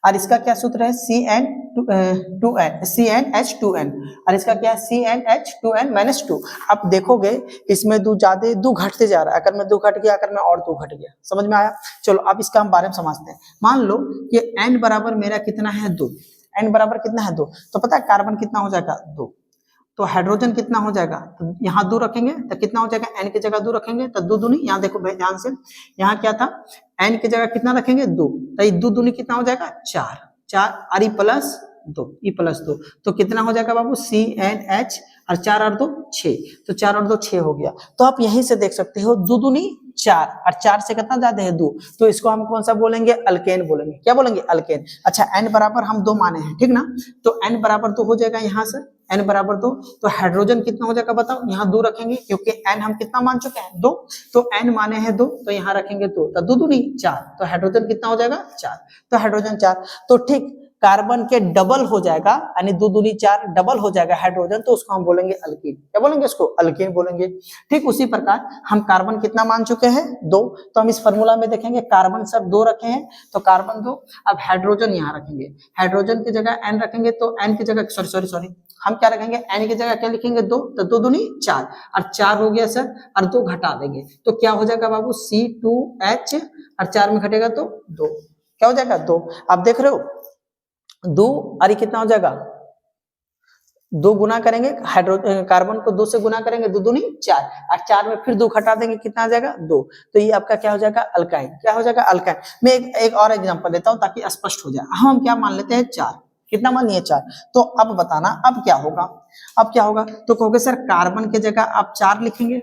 और इसका क्या सूत्र है, CnH2n, और इसका क्या है, CnH2n-2। आप देखोगे इसमें 2 ज्यादा, 2 घटते जा रहा है, अगर मैं 2 घट गया, अगर मैं और 2 घट गया, समझ में आया। चलो अब इसका हम बारे में समझते हैं। मान लो कि n बराबर मेरा कितना है, 2, n बराबर कितना है 2, तो पता है कार्बन कितना हो जाएगा 2, तो हाइड्रोजन कितना हो जाएगा, तो यहाँ 2 रखेंगे तो कितना हो जाएगा, n की जगह 2 रखेंगे तो 2 दूनी, यहाँ देखो ध्यान से, यहाँ क्या था n की जगह कितना रखेंगे 2, तो ये 2 दूनी कितना हो जाएगा 4, 4 और ई प्लस 2, तो कितना हो जाएगा बाबू CnH, और 4 और 2 6, तो 4 और 2 6 हो गया। तो आप यहीं से देख सकते हो 2 दूनी 4 और 4 से कितना ज्यादा है 2, तो इसको हम कौन सा बोलेंगे, अल्केन बोलेंगे। क्या बोलेंगे, अल्केन। अच्छा n बराबर हम 2 माने हैं, ठीक ना, तो n बराबर 2 हो जाएगा यहाँ से, n बराबर 2, तो हाइड्रोजन कितना हो जाएगा बताओ, यहाँ 2 रखेंगे क्योंकि n हम कितना मान चुके हैं 2, तो n माने हैं 2, तो यहाँ रखेंगे 2, तो 2 दूनी 4, तो हाइड्रोजन कितना हो जाएगा 4, तो हाइड्रोजन 4, तो ठीक कार्बन के डबल हो जाएगा, यानी 2 दूनी 4 डबल हो जाएगा हाइड्रोजन, तो उसको हम बोलेंगे अल्कीन। क्या बोलेंगे इसको, अल्कीन बोलेंगे। ठीक उसी प्रकार हम कार्बन कितना मान चुके हैं 2, तो हम इस फार्मूला में देखेंगे कार्बन सब 2 रखे हैं, तो कार्बन 2, अब हाइड्रोजन यहाँ रखेंगे, हाइड्रोजन की जगह n रखेंगे, तो n की जगह सॉरी हम क्या रखेंगे, n की जगह क्या लिखेंगे 2, तो 2 दूनी 4 और 4 हो गया सर, और 2 घटा देंगे तो क्या हो जाएगा बाबू C2H, और 4 में घटेगा तो 2, क्या हो जाएगा 2। आप देख रहे हो 2 और कितना हो जाएगा, 2 गुना करेंगे कार्बन को 2 से गुना करेंगे, 2 दूनी 4 और 4 में फिर 2 घटा देंगे, कितना आ जाएगा 2, तो ये आपका क्या हो जाएगा अल्काइन। क्या हो जाएगा अल्काइन। मैं एक और एग्जांपल देता हूं ताकि स्पष्ट हो जाए। हम क्या मान लेते हैं 4, कितना मान लिए 4, तो अब बताना अब क्या होगा, तो कहोगे सर कार्बन की जगह आप 4 लिखेंगे,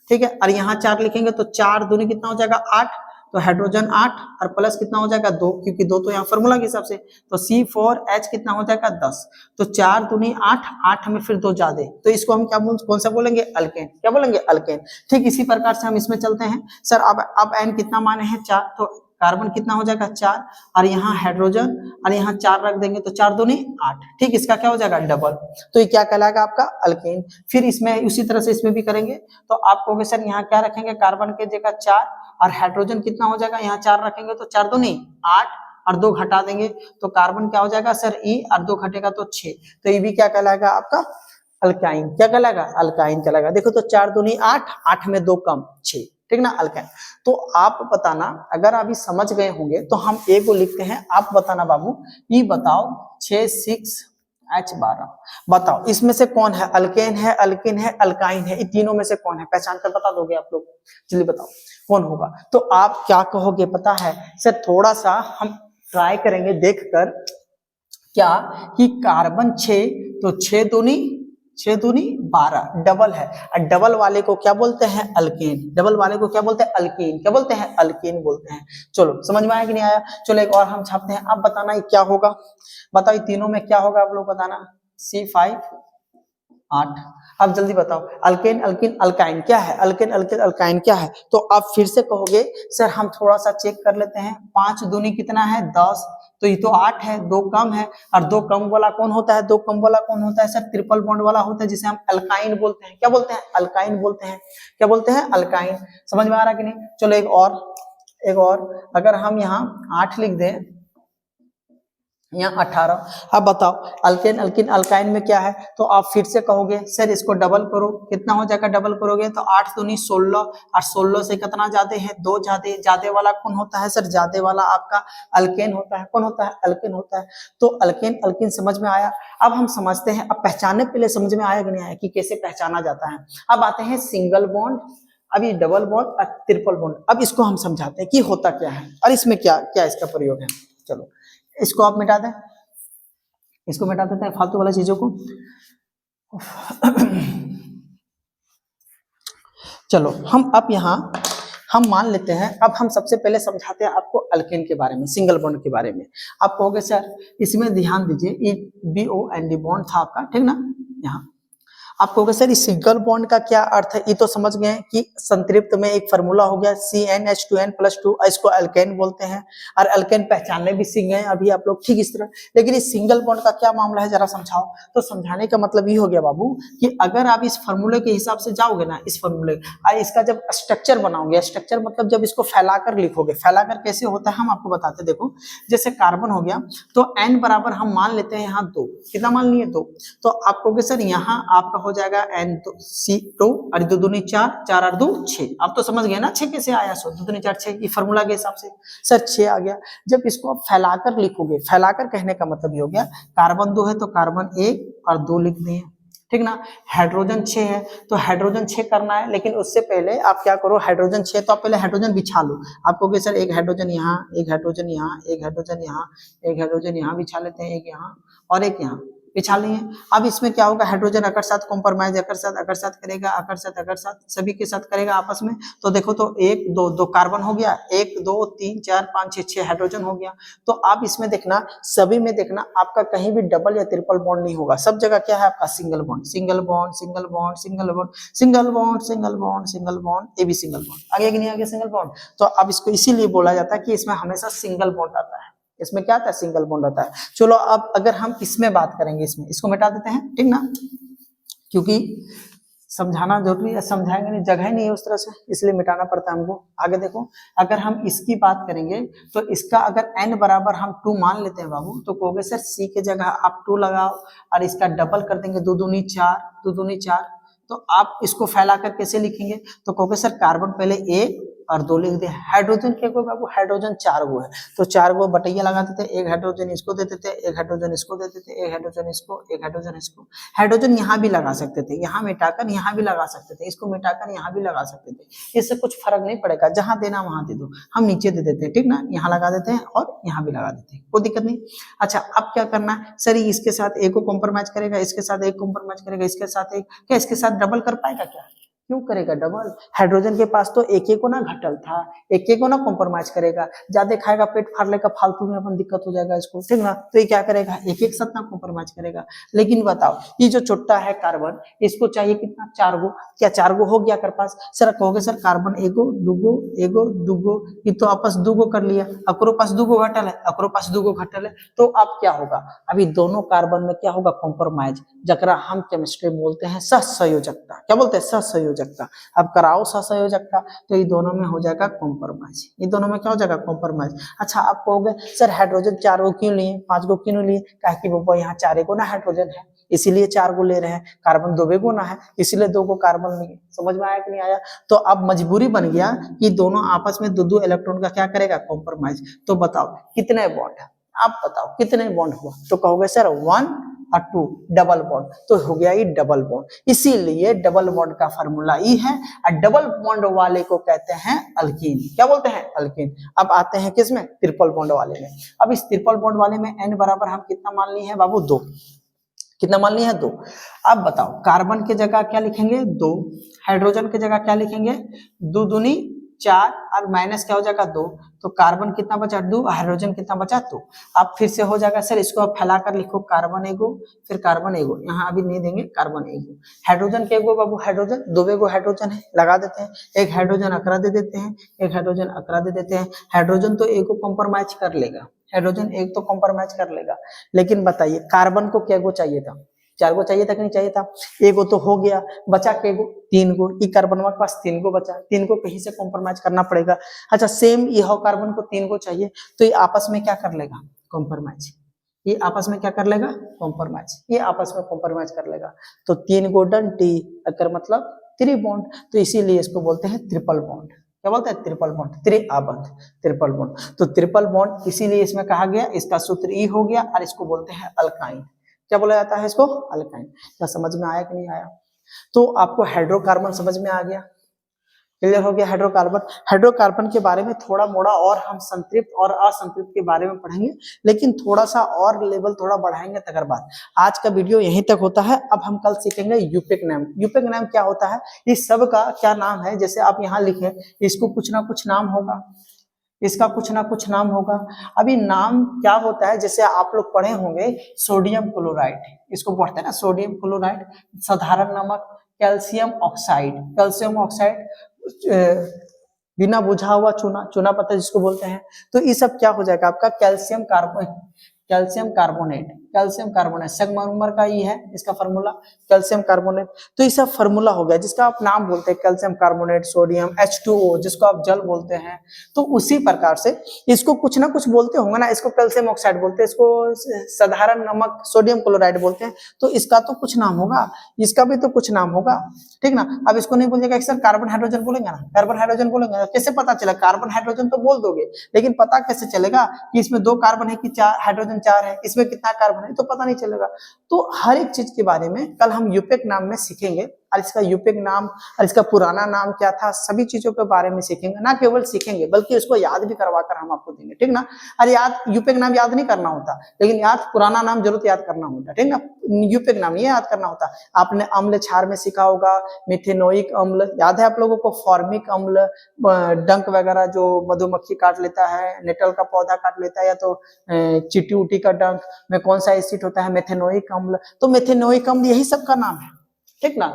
ठीक है, और यहाँ 4 लिखेंगे तो 4 दूनी कितना हो जाएगा 8, तो हाइड्रोजन 8 और प्लस कितना हो जाएगा 2, क्योंकि 2 तो यहाँ फार्मूला के हिसाब से, तो C4H कितना हो जाएगा 10, तो 4 दूनी 8, 8 में फिर 2 ज्यादा, तो इसको हम क्या कौन सा बोलेंगे अल्केन। क्या बोलेंगे अल्केन। ठीक इसी प्रकार से हम इसमें चलते हैं सर, अब n कितना माने हैं 4, तो कार्बन कितना हो जाएगा 4 और यहाँ हाइड्रोजन और यहाँ 4 रख देंगे तो 4 दूनी 8, ठीक इसका क्या हो जाएगा डबल, तो ये क्या कहलाएगा आपका अल्केन। फिर इसमें उसी तरह से इसमें भी करेंगे, तो आप कहोगे सर यहाँ क्या रखेंगे, कार्बन के जगह 4 और हाइड्रोजन कितना हो जाएगा, यहाँ 4 रखेंगे तो 4 दूनी 8 और 2 घटा देंगे तो कार्बन क्या हो जाएगा सर E, और 2 घटेगा तो 6, तो ये भी क्या कहलाएगा आपका अल्काइन। क्या कहलाएगा अल्काइन कहलाएगा। देखो तो 4 दूनी 8, 8 में 2 कम 6, ठीक ना अल्काइन। तो आप बताना अगर अभी समझ गए होंगे तो हम ए को लिखते हैं, आप बताना बाबू ये बताओ 6,6H12 बताओ इसमें से कौन है अल्केन है, अल्किन है, अल्काइन है, इन तीनों में से कौन है, पहचान कर बता दोगे आप लोग, जल्दी बताओ कौन होगा। तो आप क्या कहोगे पता है सर, थोड़ा सा हम ट्राई करेंगे देखकर क्या कि कार्बन 6, तो 6 दूनी 12 डबल है, और डबल वाले को क्या बोलते हैं अल्केन, डबल वाले को क्या बोलते हैं अल्कीन, क्या बोलते हैं अल्कीन बोलते हैं। चलो समझ में आया कि नहीं आया, चलो एक और हम छापते हैं, आप बताना ये क्या होगा, बताओ तीनों में क्या होगा, आप लोग बताना C5 8, अब जल्दी बताओ अल्केन अल्किन अल्काइन क्या है, अल्केन अल्किन अल्काइन क्या है। तो आप फिर से कहोगे सर हम थोड़ा सा चेक कर लेते हैं, 5 दूनी कितना है 10, तो ये तो 8 है, 2 कम है, और 2 कम वाला कौन होता है, 2 कम वाला कौन होता है सर, ट्रिपल बॉन्ड वाला होता है, जिसे हम अल्काइन बोलते हैं। क्या बोलते हैं अल्काइन बोलते हैं, क्या बोलते हैं अल्काइन। समझ में आ रहा है कि नहीं। चलो एक और अगर हम यहाँ 8 लिख दें, यहाँ 18, अब बताओ अल्केन अल्किन अल्काइन में क्या है, तो आप फिर से कहोगे सर इसको डबल करो, कितना हो जाएगा डबल करोगे तो 8 दूनी 16, और 16 से कितना ज्यादा है 2 ज्यादा वाला कौन होता है सर, ज्यादा वाला आपका अल्केन होता है। कौन होता है अल्केन होता है। तो अल्केन अल्किन समझ में आया। अब हम समझते हैं, अब पहचानने पहले समझ में आया कि नहीं आया कि कैसे पहचाना जाता है। अब आते हैं सिंगल बॉन्ड, अब ये डबल बॉन्ड और ट्रिपल बॉन्ड, अब इसको हम समझाते हैं कि होता क्या है और इसमें क्या क्या इसका प्रयोग है। चलो इसको आप मिटा दें, इसको मिटा देते हैं फालतू वाला चीजों को। चलो हम अब यहाँ हम मान लेते हैं, अब हम सबसे पहले समझाते हैं आपको अल्केन के बारे में, सिंगल बॉन्ड के बारे में। आप कहोगे सर इसमें ध्यान दीजिए, ये BOND बॉन्ड था आपका, ठीक ना। यहाँ आप कहोगे सर इस सिंगल बॉन्ड का क्या अर्थ है, ये तो समझ गए कि संतृप्त में एक फार्मूला हो गया CnH2n+2, इसको अल्केन बोलते हैं, और अल्केन पहचानने भी सीख गए अभी आप लोग, ठीक इस तरह। लेकिन इस सिंगल बॉन्ड का क्या मामला है जरा समझाओ। तो समझाने का मतलब ये हो गया बाबू कि अगर आप इस फार्मूले के हिसाब से जाओगे ना, इस फार्मूले और इसका जब स्ट्रक्चर बनाओगे, स्ट्रक्चर मतलब जब इसको फैलाकर लिखोगे, फैलाकर कैसे होता है हम आपको बताते। देखो जैसे कार्बन हो गया तो n बराबर हम मान लेते हैं यहाँ 2, कितना मान लिए 2, तो आप कहोगे सर यहाँ आपका हो जाएगा NC2 और 2 दूनी 4, 4 और 2 6। अब तो समझ गए ना 6 कैसे आया, सो 2 दूनी 4 6 की फॉर्मूला के हिसाब से सर 6 आ गया। जब इसको आप फैलाकर लिखोगे, फैलाकर कहने का मतलब ये हो गया कार्बन 2 है तो कार्बन 1 और 2 लिख दिए, ठीक ना। हाइड्रोजन 6 है तो हाइड्रोजन 6 करना है, लेकिन उससे पहले आप क्या करो, हाइड्रोजन 6 तो आप पहले हाइड्रोजन बिछा लो। आप कहोगे सर एक हाइड्रोजन यहाँ, एक हाइड्रोजन यहाँ, एक हाइड्रोजन यहाँ, एक हाइड्रोजन यहाँ बिछा लेते हैं, एक यहाँ और एक यहाँ बिछा लिए। अब इसमें क्या होगा, हाइड्रोजन अगर साथ कॉम्प्रोमाइज अगर साथ करेगा, अगर साथ सभी के साथ करेगा आपस में, तो देखो तो 1 2 2 कार्बन हो गया, 1 2 3 4 5 6 6 हाइड्रोजन हो गया। तो आप इसमें देखना, सभी में देखना आपका कहीं भी डबल या ट्रिपल बॉन्ड नहीं होगा, सब जगह क्या है आपका single bond, single bond, single bond, single bond, single bond, single bond, single bond, ये भी सिंगल बॉन्ड। आगे कि नहीं आगे सिंगल बॉन्ड। तो अब इसको इसीलिए बोला जाता है कि इसमें हमेशा सिंगल बॉन्ड आता है, इसमें क्या आता है सिंगल बॉन्ड आता है। चलो अब अगर हम इसमें बात करेंगे, इसमें इसको मिटा देते हैं, ठीक ना, क्योंकि समझाना जरूरी है, समझाएंगे नहीं, जगह नहीं है उस तरह से, इसलिए मिटाना पड़ता है हमको। आगे देखो, अगर हम इसकी बात करेंगे तो इसका अगर n बराबर हम 2 मान लेते हैं बाबू, तो कहोगे सर C के जगह आप 2 लगाओ और इसका डबल कर देंगे, 2 दूनी 4, 2 दूनी 4। तो आप इसको फैलाकर कैसे लिखेंगे, तो कहोगे सर कार्बन पहले 1 और 2 लिख दे। हाइड्रोजन के को बाबू हाइड्रोजन 4 गो है तो 4 गो बटैया लगा देते, एक हाइड्रोजन इसको दे देते, एक हाइड्रोजन इसको दे देते, एक हाइड्रोजन इसको, एक हाइड्रोजन इसको। हाइड्रोजन यहाँ भी लगा सकते थे, यहाँ मिटाकर यहाँ भी लगा सकते थे, इसको मिटाकर यहाँ भी लगा सकते थे, इससे कुछ फर्क नहीं पड़ेगा, जहां देना वहां दे दो। हम नीचे दे देते हैं, ठीक ना, यहाँ लगा देते हैं और यहाँ भी लगा देते हैं, कोई दिक्कत नहीं। अच्छा अब क्या करना है सर, इसके साथ एक को कॉम्प्रोमाइज करेगा, इसके साथ एक कॉम्प्रोमाइज करेगा, इसके साथ एक, क्या इसके साथ डबल कर पाएगा क्या, क्यों करेगा डबल। हाइड्रोजन के पास तो एक एक को ना घटल था, एक एक को ना कॉम्प्रोमाइज करेगा, ज्यादा खाएगा पेट फाड़ लेगा, फालतू में अपन दिक्कत हो जाएगा इसको, ठीक ना। तो ये क्या करेगा, एक एक साथ ना कॉम्प्रोमाइज करेगा। लेकिन बताओ ये जो छोटा है कार्बन, इसको चाहिए कितना, 4 गो, क्या 4 गो हो गया कर पास। सर कहोगे सर कार्बन एगो दूगो एगो दूगो, ये तो आपस दूगो कर लिया, अकरो पास दूगो घटल है, अकरो पास दूगो घटल है, तो अब क्या होगा, अभी दोनों कार्बन में क्या होगा, कॉम्प्रोमाइज, जकरा हम केमिस्ट्री में बोलते हैं सहसंयोजकता। क्या बोलते हैं, सहसंयोजकता। अब कराओ सहसंयोजकता, तो ये दोनों में हो जाएगा कॉम्प्रोमाइज, ये दोनों में क्या हो जाएगा, कॉम्प्रोमाइज। अच्छा आप कहोगे सर हाइड्रोजन 4 गो क्यों लिए, 5 गो क्यों लिए, कहा कि बाबा यहाँ 4 गो ना हाइड्रोजन है इसीलिए 4 गो ले रहे हैं, कार्बन 2 गो ना है इसीलिए 2 गो कार्बन लिए। समझ में आया कि नहीं आया। तो अब मजबूरी बन गया कि दोनों आपस में 2 इलेक्ट्रॉन का क्या करेगा, कॉम्प्रोमाइज। तो बताओ कितने बॉन्ड है, आप बताओ कितने बॉन्ड हुआ, तो कहोगे सर 1 और 2 डबल बॉन्ड, तो हो गया ये डबल बॉन्ड। इसीलिए डबल बॉन्ड का फार्मूला ई है, और डबल बॉन्ड वाले को कहते हैं अल्कीन। क्या बोलते हैं, अल्कीन। अब आते हैं किसमें, ट्रिपल बॉन्ड वाले में। अब इस ट्रिपल बॉन्ड वाले में n बराबर हम कितना मान लिए हैं बाबू, 2। कितना मान लिया है, 2। अब बताओ कार्बन के जगह क्या लिखेंगे, 2, हाइड्रोजन के जगह क्या लिखेंगे, 2 दूनी 4 और माइनस क्या हो जाएगा 2, तो कार्बन कितना बचा 2, हाइड्रोजन कितना बचा 2। अब फिर से हो जाएगा सर, इसको आप फैला कर लिखो, कार्बन एगो, फिर कार्बन एगो, यहाँ अभी नहीं देंगे, कार्बन एगो। हाइड्रोजन के एगो बाबू, हाइड्रोजन 2 गो हाइड्रोजन है, लगा देते हैं, एक हाइड्रोजन अकरा दे देते हैं, एक हाइड्रोजन अकरा दे देते हैं। हाइड्रोजन तो एगो कॉम्प्रोमाइज कर लेगा, हाइड्रोजन एक तो कॉम्प्रोमाइज कर लेगा, लेकिन बताइए कार्बन को क्या गो चाहिए था, 4 गो चाहिए था कि नहीं चाहिए था, एगो तो हो गया, बचा के गो, 3 गो। ई कार्बन के पास 3 गो बचा, 3 को कहीं से कॉम्प्रोमाइज करना पड़ेगा। अच्छा सेम ये हो, कार्बन को 3 गो चाहिए, तो ये आपस में क्या कर लेगा, कॉम्प्रोमाइज। ये आपस में क्या कर लेगा, कॉम्प्रोमाइज, ये आपस में कॉम्प्रोमाइज कर लेगा। तो 3 गो डन टी अगर मतलब 3 बॉन्ड, तो इसीलिए इसको बोलते हैं ट्रिपल बॉन्ड। क्या बोलते हैं, ट्रिपल बॉन्ड, त्रिआबंध, ट्रिपल बॉन्ड। तो ट्रिपल बॉन्ड इसीलिए इसमें कहा गया, इसका सूत्र ई हो गया, और इसको बोलते हैं अल्काइन। क्या बोला जाता है इसको, अल्काइन। क्या समझ में आया कि नहीं आया। तो आपको हाइड्रोकार्बन समझ में आ गया, क्लियर हो गया। हाइड्रोकार्बन, हाइड्रोकार्बन के बारे में थोड़ा मोड़ा और हम संतृप्त और असंतृप्त के बारे में पढ़ेंगे, लेकिन थोड़ा सा और लेवल थोड़ा बढ़ाएंगे तकर बाद। आज का वीडियो यहीं तक होता है। अब हम कल सीखेंगे यूपिक नाम। यूपिक नाम क्या होता है, इस सब का क्या नाम है, जैसे आप यहाँ लिखे, इसको कुछ ना कुछ नाम होगा, इसका कुछ ना कुछ नाम होगा। अभी नाम क्या होता है, जैसे आप लोग पढ़े होंगे सोडियम क्लोराइड, इसको पढ़ते हैं ना सोडियम क्लोराइड, साधारण नमक, कैल्शियम ऑक्साइड, कैल्शियम ऑक्साइड, बिना बुझा हुआ चूना, चूना पत्थर जिसको बोलते हैं। तो ये सब क्या हो जाएगा आपका, calcium carbonate, calcium carbonate, calcium carbonate, संगमरमर का ये है इसका फार्मूला कैल्शियम कार्बोनेट। तो ये सब फार्मूला हो गया जिसका आप नाम बोलते हैं कैल्शियम कार्बोनेट, सोडियम H2O जिसको आप जल बोलते हैं। तो उसी प्रकार से इसको कुछ ना कुछ बोलते होंगे ना, इसको कैल्शियम ऑक्साइड बोलते हैं, इसको साधारण नमक सोडियम क्लोराइड बोलते हैं। तो इसका तो कुछ नाम होगा, इसका भी तो कुछ नाम होगा, ठीक ना। अब इसको नहीं बोलिएगा सर कार्बन हाइड्रोजन बोलेंगे ना, कार्बन हाइड्रोजन बोलेंगे, कैसे पता चला? कार्बन हाइड्रोजन तो बोल दोगे, लेकिन पता कैसे चलेगा कि इसमें 2 कार्बन है कि 4 हाइड्रोजन 4 है, इसमें कितना कार्बन है, तो पता नहीं चलेगा। तो हर एक चीज के बारे में कल हम यूपेक नाम में सीखेंगे, और इसका यूपेक नाम और इसका पुराना नाम क्या था, सभी चीजों के बारे में सीखेंगे। ना केवल सीखेंगे बल्कि उसको याद भी करवा कर हम आपको देंगे, ठीक ना। अरे याद यूपेक नाम याद नहीं करना होता, लेकिन याद पुराना नाम जरूर याद करना होता, ठीक ना। यूपेक नाम ये याद करना होता। आपने अम्ल क्षार में सीखा होगा, मिथेनोइक अम्ल याद है आप लोगों को, फॉर्मिक अम्ल, डंक वगैरह जो मधुमक्खी काट लेता है, नेटल का पौधा काट लेता है, या तो चींटी उटी का डंक में कौन सा एसिड होता है, मेथेनोइक अम्ल। तो मेथेनोइक अम्ल यही सब का नाम है, ठीक ना।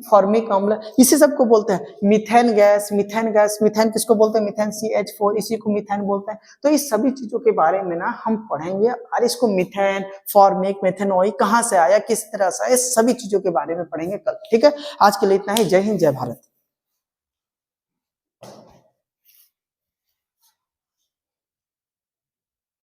फॉर्मिक अम्ल इसी सब को बोलते हैं। मीथेन गैस, मीथेन किसको बोलते हैं? मीथेन CH4, इसी को मीथेन बोलते हैं। तो इस सभी चीजों के बारे में ना हम पढ़ेंगे, और इसको मीथेन, फॉर्मिक, मेथेनोइक कहाँ से आया, किस तरह से आया, इस सभी चीजों के बारे में पढ़ेंगे कल, ठीक है। आज के लिए इतना ही। जय हिंद, जय भारत।